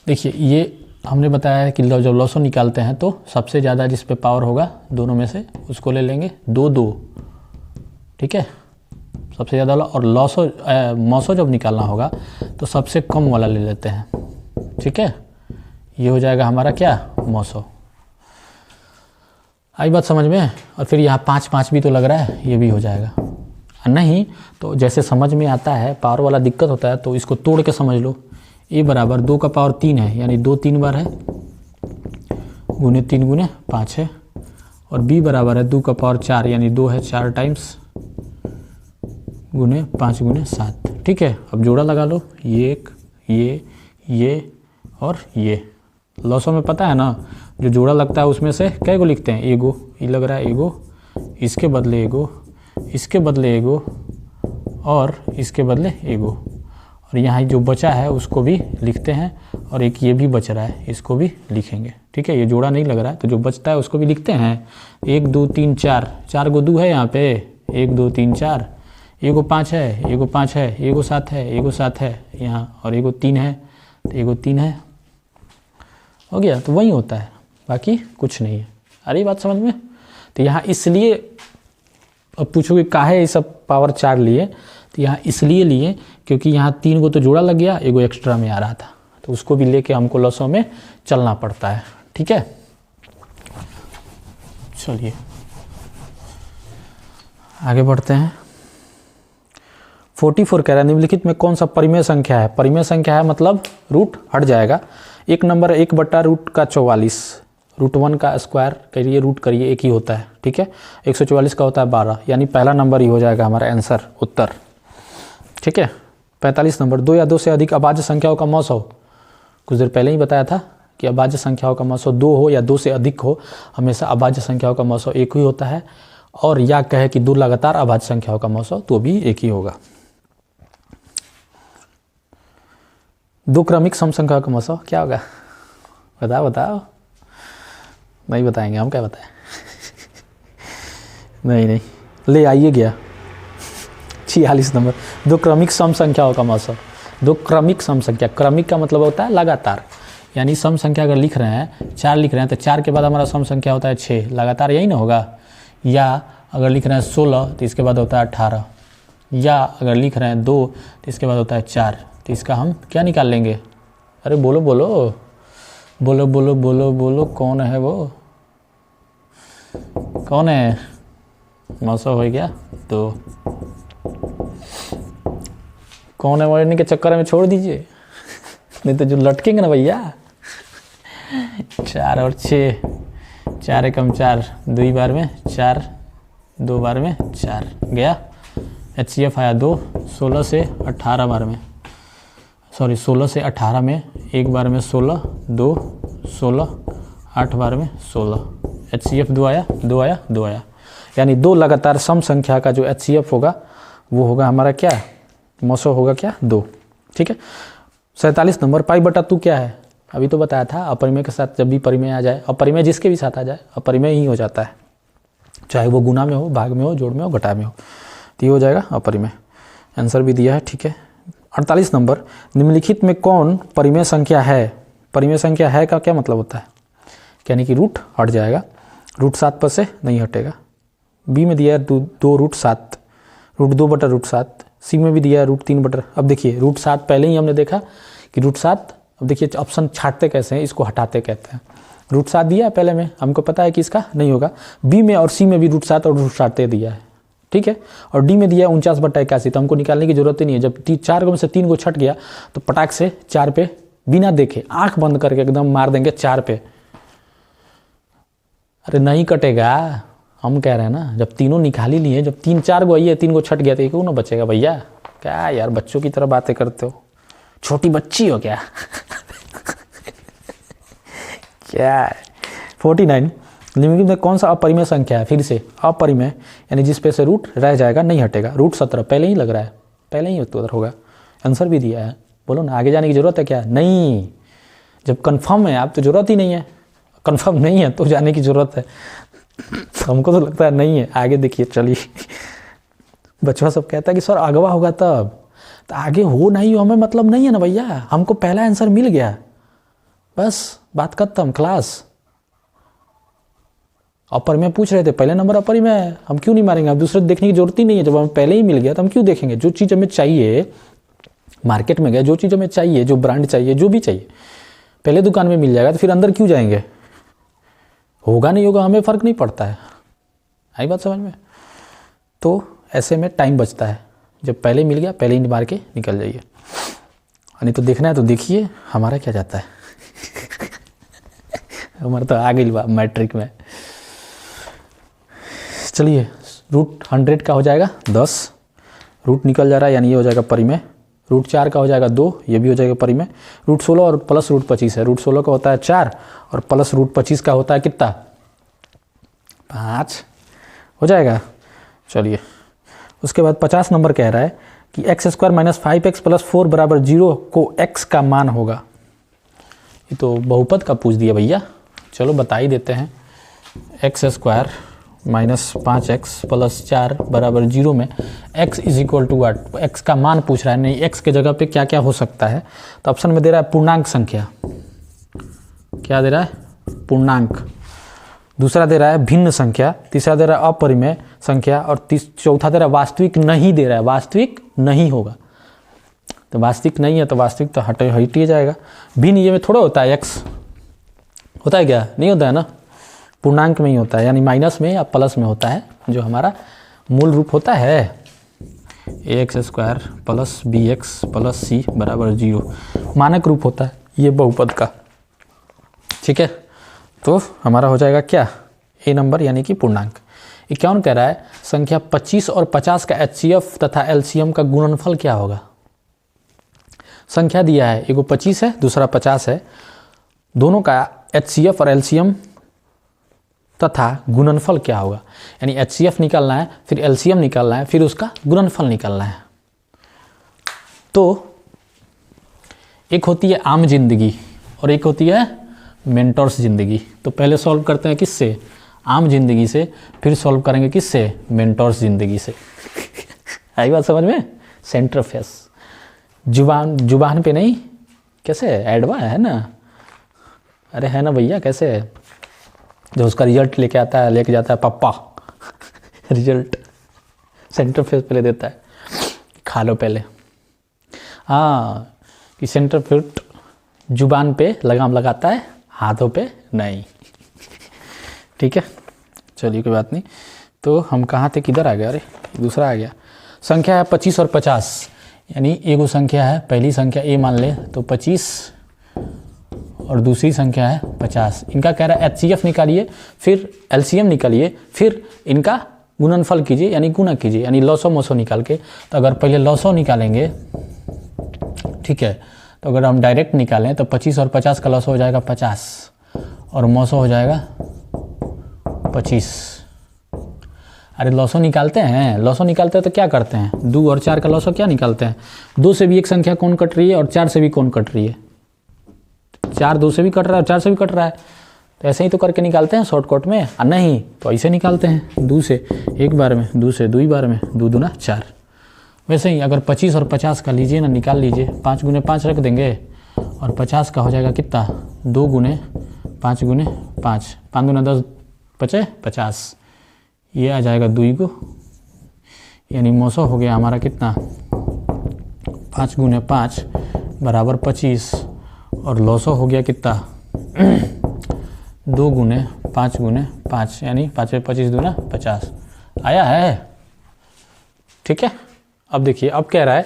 देखिए, ये हमने बताया है कि जब लॉसो निकालते हैं तो सबसे ज़्यादा जिस पे पावर होगा दोनों में से उसको ले लेंगे, 2 ठीक है, सबसे ज़्यादा वाला। और मौसो जब निकालना होगा तो सबसे कम वाला ले लेते हैं, ठीक है, ये हो जाएगा हमारा क्या, मौसो। आई बात समझ में? और फिर यहाँ 5 भी तो लग रहा है, ये भी हो जाएगा। नहीं तो जैसे समझ में आता है, पावर वाला दिक्कत होता है तो इसको तोड़ के समझ लो। A = 2 का पावर 3 है, यानी 2 3 बार है, गुने 3 गुने 5 है। और B बराबर है 2 का पावर 4, यानी 2 है 4 टाइम्स, गुने 5 गुने 7, ठीक है। अब जोड़ा लगा लो, ये और ये। लॉसो में पता है ना, जो जोड़ा लगता है उसमें से कै गो लिखते हैं, एगो, ये लग रहा है एगो, इसके बदले एगो, इसके बदले एगो और इसके बदले एगो। और यहाँ जो बचा है उसको भी लिखते हैं, और एक ये भी बच रहा है, इसको भी लिखेंगे, ठीक है। ये जोड़ा नहीं लग रहा है तो जो बचता है उसको भी लिखते हैं। 1 2 3 4 गो 2 है यहाँ पे, 1 2 3 4, एगो 5 है, एगो 5 है, एगो 7 है, एगो 7 है यहाँ, और एगो 3 है, तो एगो 3 है, हो गया। तो वही होता है, बाकी कुछ नहीं है। अरे बात समझ में? तो यहाँ इसलिए, अब पूछोगे काहे ये सब पावर 4 लिए, तो यहाँ इसलिए लिए क्योंकि यहाँ 3 गो तो जोड़ा लग गया, एगो एक्स्ट्रा में आ रहा था, तो उसको भी लेके हमको लॉसो में चलना पड़ता है, ठीक है। चलिए आगे बढ़ते हैं। 44 कह रहा है निम्नलिखित में कौन सा परिमेय संख्या है? परिमेय संख्या है मतलब रूट हट जाएगा। एक नंबर 1/√44, √1 का स्क्वायर करिए, रूट करिए, एक ही होता है, ठीक है। 144 का होता है 12, यानी पहला नंबर ही हो जाएगा हमारा आंसर, उत्तर, ठीक है। 45 नंबर 2 या 2 से अधिक अभाज्य संख्याओं का मौसो। कुछ देर पहले ही बताया था कि अभाज्य संख्याओं का मौसो 2 हो या 2 से अधिक हो, हमेशा अभाज्य संख्याओं का मौसो एक ही होता है। और या कहे कि 2 लगातार अभाज्य संख्याओं का मौसो, तो भी एक ही होगा। 2 क्रमिक सम संख्याओं का मौसो क्या होगा? बताओ। नहीं बताएंगे हम, क्या बताएं नहीं ले आइए गया। 46 नंबर 2 क्रमिक सम संख्याओं का मौसो। 2 क्रमिक सम संख्या, क्रमिक का मतलब होता है लगातार, यानी सम संख्या अगर लिख रहे हैं 4 लिख रहे हैं तो 4 के बाद हमारा सम संख्या होता है 6, लगातार यही ना होगा। या अगर लिख रहे हैं 16 तो इसके बाद होता है 18, या अगर लिख रहे हैं 2 तो इसके बाद होता है 4, तो इसका हम क्या निकाल लेंगे? अरे बोलो, कौन है वो? कौन है? मौसम हो गया तो कौन है बोलने के चक्कर में छोड़ दीजिए, नहीं तो जो लटकेंगे ना भैया। 4 और 6, 4 एकम 4, 2 बार में 4, 2 बार में 4 गया। HCF आया 2, 16 से 18 बार में, 16 से 18 में, एक बार में 16, 2 16, 8 बार में 16। HCF 2 आया, यानी 2 लगातार सम संख्या का जो HCF होगा वो होगा हमारा क्या? मौसो होगा क्या? 2, ठीक है। 47 नंबर π/2 क्या है? अभी तो बताया था, अपरिमेय के साथ जब भी परिमेय आ जाए, अपरिमेय जिसके भी साथ आ जाए अपरिमेय ही हो जाता है, चाहे वो गुना में हो, भाग में हो, जोड़ में हो, घटा में हो, तो ये हो जाएगा अपरिमेय। आंसर भी दिया है, ठीक है। 48 नंबर, निम्नलिखित में कौन परिमेय संख्या है? परिमेय संख्या है का क्या मतलब होता है? यानी कि रूट हट जाएगा, रूट 7 पर से नहीं हटेगा। बी में दिया है 2 रूट 7, रूट 2 बटा रूट 7। सी में भी दिया है रूट 3 बटा। अब देखिए रूट 7 पहले ही हमने देखा कि रूट 7, अब देखिए ऑप्शन छाटते कैसे हैं, इसको हटाते कहते हैं। रूट 7 दिया है पहले में, हमको पता है कि इसका नहीं होगा। बी में और सी में भी रूट 7 और रूट 7 दिया है, ठीक है। और डी में दिया है 49 बटा 81, तो हमको निकालने की जरूरत ही नहीं है। जब 4 में से 3 को छट गया तो पटाख से 4 पे बिना देखे आंख बंद करके एकदम मार देंगे 4 पे। अरे नहीं कटेगा, हम कह रहे हैं ना, जब तीनों निकाल ही लिए, जब 3-4 को आई है, 3 को छट गया तो क्यों ना बचेगा भैया? क्या यार बच्चों की तरह बातें करते हो, छोटी बच्ची हो क्या? क्या है? 49, निम्नलिखित में कौन सा अपरिमेय संख्या है? फिर से अपरिमेय यानी जिस पे से रूट रह जाएगा, नहीं हटेगा। रूट 17 पहले ही लग रहा है, पहले ही उत्तर होगा। आंसर भी दिया है, बोलो ना आगे जाने की जरूरत है क्या? नहीं, जब कंफर्म है आप तो जरूरत ही नहीं है, कंफर्म नहीं है तो जाने की जरूरत है। हमको तो लगता है नहीं है। आगे देखिए, चलिए। बच्चा सब कहता है कि सर अगवा होगा तब, तो आगे हो नहीं हो हमें मतलब नहीं है ना भैया, हमको पहला आंसर मिल गया, बस बात खत्म, क्लास। अपरिमेय पूछ रहे थे, पहले नंबर अपरिमेय, हम क्यों नहीं मारेंगे? अब दूसरे देखने की जरूरत ही नहीं है, जब हमें पहले ही मिल गया तो हम क्यों देखेंगे? जो चीज़ हमें चाहिए, मार्केट में गए, जो चीज़ हमें चाहिए, जो ब्रांड चाहिए, जो भी चाहिए, पहले दुकान में मिल जाएगा तो फिर अंदर क्यों जाएंगे? होगा नहीं होगा हमें फ़र्क नहीं पड़ता है। आई बात समझ में? तो ऐसे में टाइम बचता है, जब पहले मिल गया पहले ही मार के निकल जाइए, नहीं तो देखना है तो देखिए हमारा क्या जाता है। हमारा तो आ गई मैट्रिक में। चलिए, रूट 100 का हो जाएगा 10, रूट निकल जा रहा है यानी ये हो जाएगा परिमेय। रूट 4 का हो जाएगा 2, ये भी हो जाएगा परिमेय। रूट 16 और प्लस रूट 25 है, रूट 16 का होता है 4 और प्लस रूट 25 का होता है कितना? 5 हो जाएगा। चलिए, उसके बाद 50 नंबर कह रहा है कि x² - 5x + 4 = 0 को x का मान होगा। ये तो बहुपद का पूछ दिया भैया, चलो बता ही देते हैं। x² - 5x + 4 = 0 में x = what? x का मान पूछ रहा है, नहीं x के जगह पे क्या क्या हो सकता है? तो ऑप्शन में दे रहा है पूर्णांक संख्या, क्या दे रहा है? पूर्णांक। दूसरा दे रहा है भिन्न संख्या, तीसरा दे रहा है अपरिमेय संख्या और चौथा दे रहा है वास्तविक नहीं दे रहा है, वास्तविक नहीं होगा। तो वास्तविक नहीं है तो वास्तविक तो हट ही जाएगा। भिन्न ये में थोड़ा होता है, x होता है क्या? नहीं होता है ना, पूर्णांक में ही होता है, यानी माइनस में या प्लस में होता है, जो हमारा मूल रूप होता है ax² + bx + c = 0, मानक रूप होता है ये बहुपद का, ठीक है। तो हमारा हो जाएगा क्या? ए नंबर यानी कि पूर्णांक। 51 कह रहा है संख्या 25 और 50 का HCF तथा LCM का गुणनफल क्या होगा? संख्या दिया है, एगो 25 है दूसरा 50 है, दोनों का HCF और LCM तथा गुणनफल क्या होगा? यानी HCF निकालना है, फिर LCM निकालना है, फिर उसका गुणनफल निकालना है। तो एक होती है आम जिंदगी और एक होती है मेंटर्स जिंदगी। तो पहले सॉल्व करते हैं किससे? आम जिंदगी से, फिर सॉल्व करेंगे किससे? मेंटर्स जिंदगी से। आई बात समझ में? सेंटर फेस, जुबान पे नहीं, कैसे एडवा है ना? अरे है ना भैया, कैसे है? जो उसका रिजल्ट लेके आता है, लेके जाता है पापा, रिजल्ट सेंटर फेस पे ले देता है, खा लो पहले। हाँ, कि सेंटर फिट जुबान पे लगाम लगाता है, हाथों पे नहीं, ठीक है। चलिए कोई बात नहीं। तो हम कहाँ थे, किधर आ गया? अरे दूसरा आ गया। संख्या है 25 और 50, यानी एगो संख्या है, पहली संख्या ए मान ले तो 25 और दूसरी संख्या है 50। इनका कह रहा है HCF निकालिए, फिर LCM निकालिए, फिर इनका गुणनफल कीजिए यानी गुणा कीजिए, यानी लॉसो मोसो निकाल के। तो अगर पहले लॉसो निकालेंगे, ठीक है, तो अगर हम डायरेक्ट निकालें तो 25 और 50 का लॉसो हो जाएगा 50 और मोसो हो जाएगा 25। अरे लॉसो निकालते हैं, लॉसो निकालते हैं तो क्या करते हैं? 2 और 4 का लॉसो क्या निकालते हैं? 2 से भी एक संख्या कौन कट रही है और 4 से भी कौन कट रही है? 4 2 से भी कट रहा है और 4 से भी कट रहा है, तो ऐसे ही तो करके निकालते हैं शॉर्टकट में। और नहीं तो ऐसे निकालते हैं, 2 से एक बार में, 2 से 2 बार में, 2 दूना 4। वैसे ही अगर 25 और 50 का लीजिए ना, निकाल लीजिए, 5 गुने 5 रख देंगे और 50 का हो जाएगा कितना, 2 गुने 5 गुने 5, 5 गुना 10 बचे 50, ये आ जाएगा 2 को, यानी 900 हो गया हमारा कितना, 5 गुने 5 बराबर 25, और 900 हो गया कितना 2 गुने 5 गुने 5, यानी 5 में 25 दूना 50 आया है। ठीक है, अब देखिए अब कह रहा है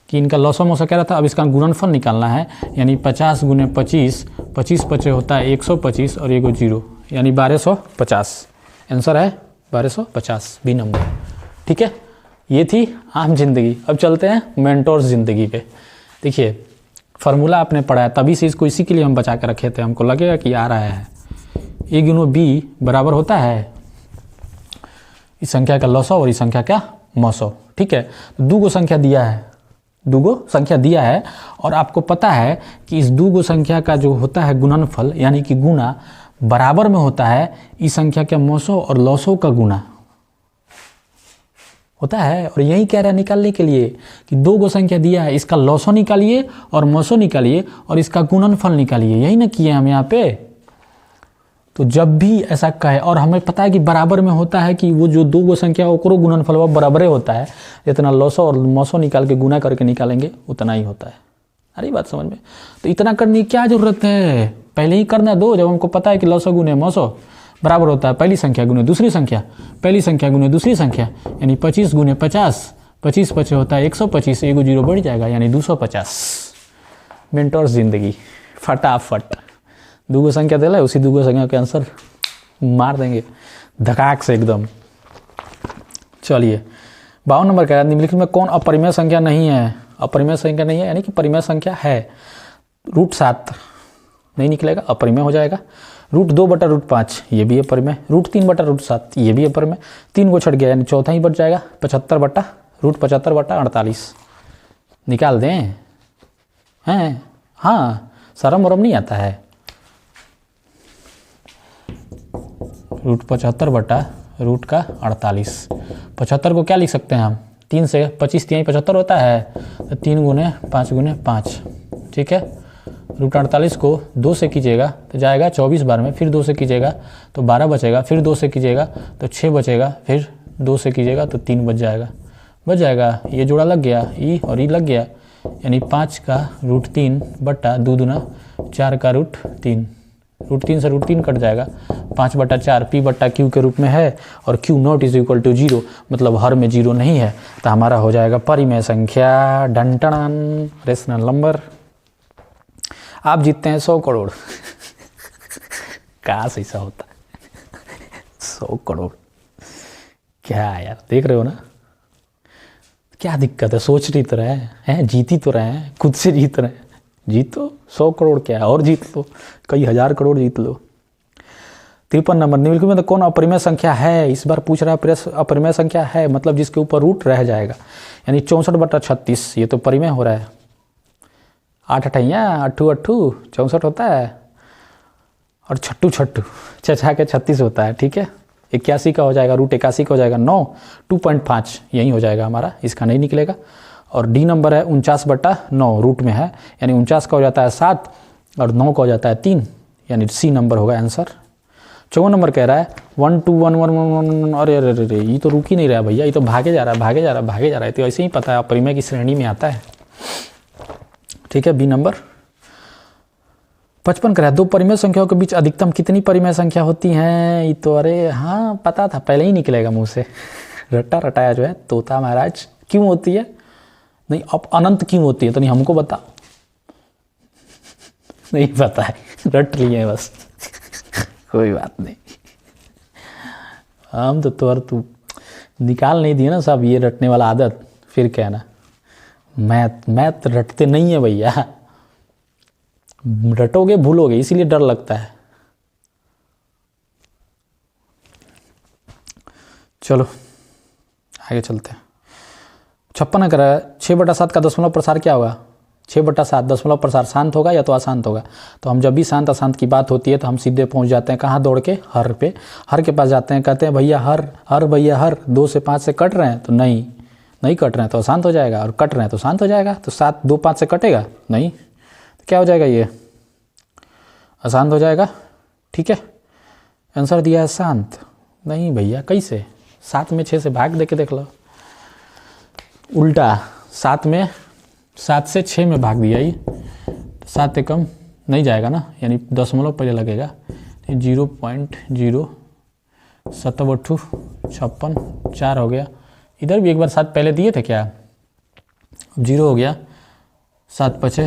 कि इनका लॉसो मौसा कह रहा था, अब इसका गुणनफल निकालना है, यानी 50 गुने 25, 25 पचे होता है 125 और एगो 0, यानी 1250। आंसर है 1250, बी नंबर। ठीक है, ये थी आम जिंदगी। अब चलते हैं मेंटोर्स जिंदगी पे। देखिए फार्मूला आपने पढ़ा है, तभी से इसको इसी के लिए हम बचा के रखे थे, हमको लगेगा कि आ रहा है। ए गुनो बी बराबर होता है इस संख्या का लॉसो और इस संख्या का मौसो। ठीक है, तो दो संख्या दिया है, दूगो संख्या दिया है, और आपको पता है कि इस दूगो संख्या का जो होता है गुणनफल यानी कि गुना बराबर में होता है इस संख्या के मौसो और लॉसो का गुना होता है। और यही कह रहा है निकालने के लिए कि दो गो संख्या दिया है, इसका लॉसो निकालिए और मौसो निकालिए और इसका गुणनफल निकालिए, यही ना किए हम यहाँ पे। तो जब भी ऐसा कहे, और हमें पता है कि बराबर में होता है कि वो जो दो गो संख्या ओकरो गुणनफल वो बराबर होता है, जितना लॉसो और मौसो निकाल के गुना करके निकालेंगे उतना ही होता है। अरे बात समझ में, तो इतना करने की क्या जरूरत है, पहले ही करना दो। जब हमको पता है कि लॉसो गुने मौसो बराबर होता है पहली संख्या गुने दूसरी संख्या, पहली संख्या गुने दूसरी संख्या, यानी 25 गुने 50, 25 पचे होता है 125, एगो 0 बढ़ जाएगा यानी 250। मेंटोर्स जिंदगी फटाफट दूगो संख्या दे उसी दूगो संख्या के आंसर मार देंगे धकाक से एकदम। चलिए 52 नंबर कह रहा है निम्नलिखित में कौन अपरिमेय संख्या नहीं है। अपरिमेय संख्या नहीं है यानी कि परिमेय संख्या है। √7 नहीं निकलेगा, अपरिमेय हो जाएगा। √2/√5 ये भी अपरिमेय। √3/√7 ये भी अपरिमेय। 3 को छट गया यानी चौथा ही बच जाएगा। 75/√75/48 निकाल दें हैं। हाँ, शरम वरम नहीं आता है। √75/√48। 75 को क्या लिख सकते हैं हम, 3 से 25 3 75 होता है, तो 3 गुने 5 गुने 5। ठीक है, √48 को 2 से कीजिएगा तो जाएगा 24 बार में, फिर 2 से कीजिएगा तो 12 बचेगा, फिर 2 से कीजिएगा तो 6 बचेगा, फिर 2 से कीजिएगा तो 3 बच जाएगा। ये जोड़ा लग गया, ई और ई लग गया, यानी 5 का √3 बट्टा 2 दूना 4 का √3। √3 से √3 कट जाएगा, 5/4 P बट्टा Q के रूप में है, और Q not is equal to 0, मतलब हर में 0 नहीं है, तो हमारा हो जाएगा परिमेय संख्या डंटन रेशनल नंबर। आप जीतते हैं 100 करोड़। काश ऐसा होता 100 करोड़। क्या यार, देख रहे हो ना क्या दिक्कत है, सोच रही तो रहे हैं, जीती तो रहे हैं, खुद से जीत रहे हैं। जीतो 100 करोड़ क्या है, और जीत लो, कई हजार करोड़ जीत लो। 53 नंबर निम्नलिखित में तो कौन अपरिमेय संख्या है। इस बार पूछ रहा है अपरिमेय संख्या है, मतलब जिसके ऊपर रूट रह जाएगा, यानी 64/36। ये तो परिमेय हो रहा है। 8 अठैया 8 8 64 होता है, और 6 छठा के 36 होता है। ठीक है, 81 का हो जाएगा, √81 का हो जाएगा 9, 2.5 यही हो जाएगा हमारा, इसका नहीं निकलेगा। और डी नंबर है 49/9, रूट में है, यानी 49 का हो जाता है 7 और 9 का हो जाता है 3, यानी सी नंबर होगा आंसर। 54 नंबर कह रहा है 1 2 1 1 1 1। अरे अरे अरे, ये तो रुक ही नहीं रहा भैया, ये तो भागे जा रहा है। तो ऐसे ही पता है अपरिमेय की श्रेणी में आता है। ठीक है, बी नंबर। 55 कह रहा है दो परिमेय संख्याओं के बीच अधिकतम कितनी परिमेय संख्या होती हैं। ये तो अरे हाँ पता था, पहले ही निकलेगा मुँह से। रटाया जो है तोता महाराज। क्यों होती है नहीं, अब अनंत क्यों होती है तो नहीं हमको बता। नहीं पता है, रट लिए बस। कोई बात नहीं, हम तो तू निकाल नहीं दिए ना सब ये रटने वाला आदत, फिर कहना मैथ रटते नहीं है भैया। रटोगे भूलोगे, इसीलिए डर लगता है। चलो आगे चलते हैं। 56 कर रहा है 6/7 का दशमलव प्रसार क्या होगा। 6/7 दशमलव प्रसार शांत होगा या तो अशांत होगा। तो हम जब भी शांत अशांत की बात होती है तो हम सीधे पहुंच जाते हैं कहाँ, दौड़ के हर पे। हर के पास जाते हैं, कहते हैं भैया हर भैया हर 2 से 5 से कट रहे हैं, तो नहीं नहीं कट रहे हैं तो अशांत हो जाएगा, और कट रहे हैं तो शांत हो जाएगा। तो 7 2 5 से कटेगा नहीं, तो क्या हो जाएगा, ये अशांत हो जाएगा। ठीक है, आंसर दिया है शांत। नहीं भैया, कैसे? 7 में 6 से भाग दे के देख लो, उल्टा 7 से 6 में भाग दिया ही, 7 से कम नहीं जाएगा ना, यानी दशमलव पहले लगेगा। 0.0 4 हो गया। इधर भी एक बार 7 पहले दिए थे क्या, 0 हो गया। 7 5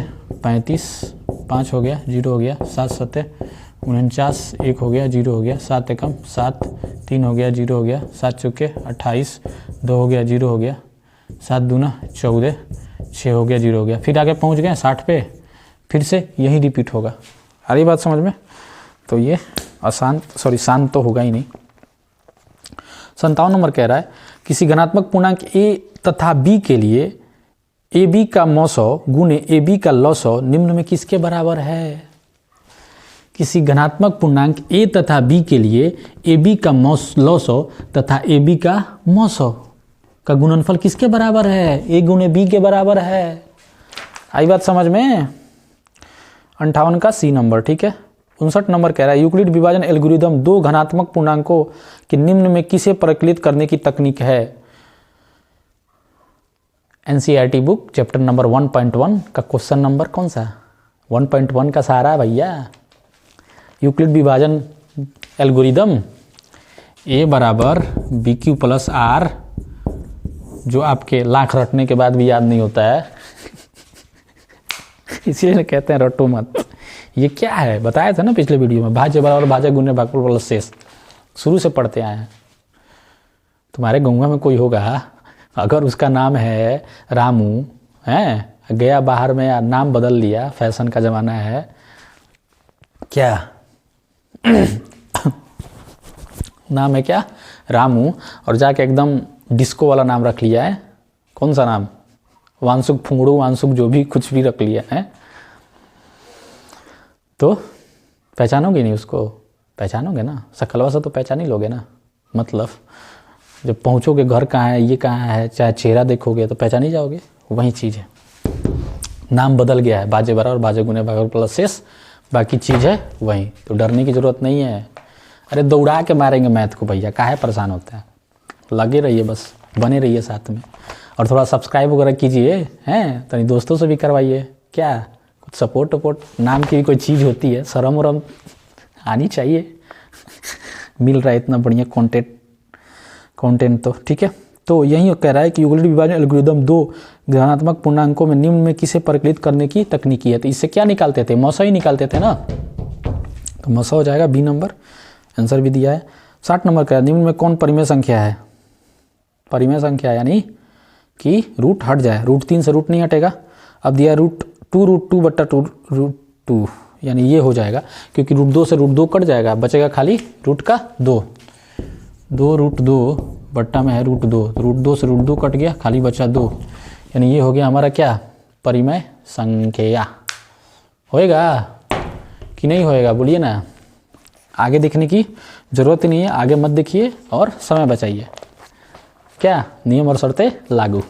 35, 5 हो गया, 0 हो गया। 7 7 49, 1 हो गया, 0 हो गया। 7 से कम 7, 3 हो गया, 0 हो गया। 7 चौके 28, 2 हो गया, 0 हो गया। 7 दूना 14, 6 हो गया, 0 हो गया। फिर आगे पहुंच गए 60 पे, फिर से यही रिपीट होगा। आ रही बात समझ में? तो ये शांत तो होगा ही नहीं। 57 नंबर कह रहा है किसी घनात्मक पूर्णांक a तथा b के लिए ab का मौसौ गुणे ab का लसौ निम्न में किसके बराबर है? किसी घनात्मक पूर्णांक a तथा b के लिए ab का लसौ तथा ab का मौसौ का गुणनफल किसके बराबर है? a गुणे b के बराबर है। आई बात समझ में? 58 का सी नंबर। ठीक है। 59 नंबर कह रहा है यूक्लिड विभाजन एल्गोरिदम 2 घनात्मक पूर्णांकों के निम्न में किसे परिकलित करने की तकनीक है? एनसीईआरटी बुक चैप्टर नंबर 1.1 का क्वेश्चन नंबर कौन सा? 1.1 का सहारा है भैया। यूक्लिड विभाजन एल्गोरिदम a बराबर बी क्यू प्लस आर, जो आपके लाख रटने के बाद भी याद नहीं होता है इसीलिए कहते हैं रटो मत। ये क्या है बताया था ना पिछले वीडियो में, भाज्य बराबर भाज्य गुणे भागफल प्लस शेष, शुरू से पढ़ते आए हैं। तुम्हारे गंगा में कोई होगा, अगर उसका नाम है रामू, है गया बाहर में नाम बदल लिया, फैशन का ज़माना है क्या नाम है क्या रामू, और जाके एकदम डिस्को वाला नाम रख लिया है। कौन सा नाम? वांसुक फुंगड़ू, वांसुक जो भी कुछ भी रख लिया है, तो पहचानोगे नहीं उसको? पहचानोगे ना, शकलवा से तो पहचान ही लोगे ना। मतलब जब पहुँचोगे घर कहाँ है, ये कहाँ है, चाहे चेहरा देखोगे तो पहचान ही जाओगे। वही चीज़ है, नाम बदल गया है, भाज्य बराबर भाज्य गुणे भागफल प्लस शेष, बाकी चीज़ है वही। तो डरने की ज़रूरत नहीं है। अरे दौड़ा के मारेंगे मैथ को भैया, काहे परेशान होता है? लगे रहिए, बस बने रहिए साथ में, और थोड़ा सब्सक्राइब वगैरह कीजिए, हैं तनी दोस्तों से भी करवाइए। क्या कुछ सपोर्ट वपोर्ट नाम की भी कोई चीज़ होती है, शर्म वरम आनी चाहिए मिल रहा है इतना बढ़िया कंटेंट तो। ठीक है, तो यही कह रहा है कि यूक्लिड विभाजन एल्गोरिदम 2 घनात्मक पूर्णांकों में निम्न में किसे परिकलित करने की तकनीकी है? तो इससे क्या निकालते थे? मौसा ही निकालते थे ना, तो मौसा हो जाएगा बी नंबर। आंसर भी दिया है। 60 नंबर का निम्न में कौन परिमेय संख्या है? परिमेय संख्या यानी कि रूट हट जाए, रूट 3 से रूट नहीं हटेगा। अब दिया रूट 2 बट्टा 2 रूट 2, यानी ये हो जाएगा, क्योंकि रूट 2 से रूट 2 कट जाएगा, बचेगा खाली रूट का 2 रूट 2 बट्टा में है रूट 2, रूट 2 से रूट 2 कट गया, खाली बचा 2, यानी ये हो गया हमारा क्या? परिमेय संख्या। होएगा कि नहीं होएगा बोलिए ना? आगे देखने की ज़रूरत ही नहीं है, आगे मत देखिए और समय बचाइए। क्या नियम और शर्तें लागू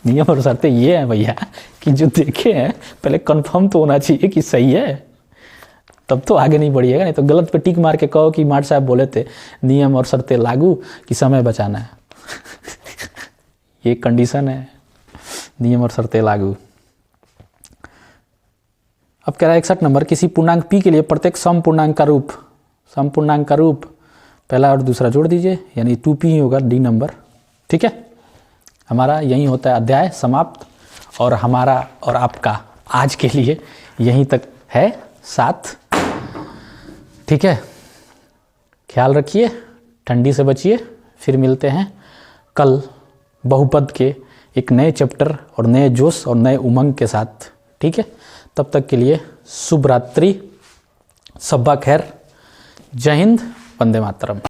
नियम और शर्तें ये हैं भैया कि जो देखे हैं पहले कंफर्म तो होना चाहिए कि सही है, तब तो आगे नहीं बढ़िएगा। नहीं तो गलत पे टिक मार के कहो कि मार साहब बोले थे नियम और शर्तें लागू कि समय बचाना है ये कंडीशन है, नियम और शर्तें लागू। अब कह रहा है 61 नंबर किसी पूर्णांक p के लिए प्रत्येक सम पूर्णांक का रूप पहला और दूसरा जोड़ दीजिए, यानी 2p ही होगा, डी नंबर। ठीक है, हमारा यही होता है अध्याय समाप्त, और हमारा और आपका आज के लिए यहीं तक है साथ। ठीक है, ख्याल रखिए, ठंडी से बचिए, फिर मिलते हैं कल बहुपद के एक नए चैप्टर और नए जोश और नए उमंग के साथ। ठीक है, तब तक के लिए शुभ रात्रि, सब्बा खैर, जय हिंद, वंदे मातरम।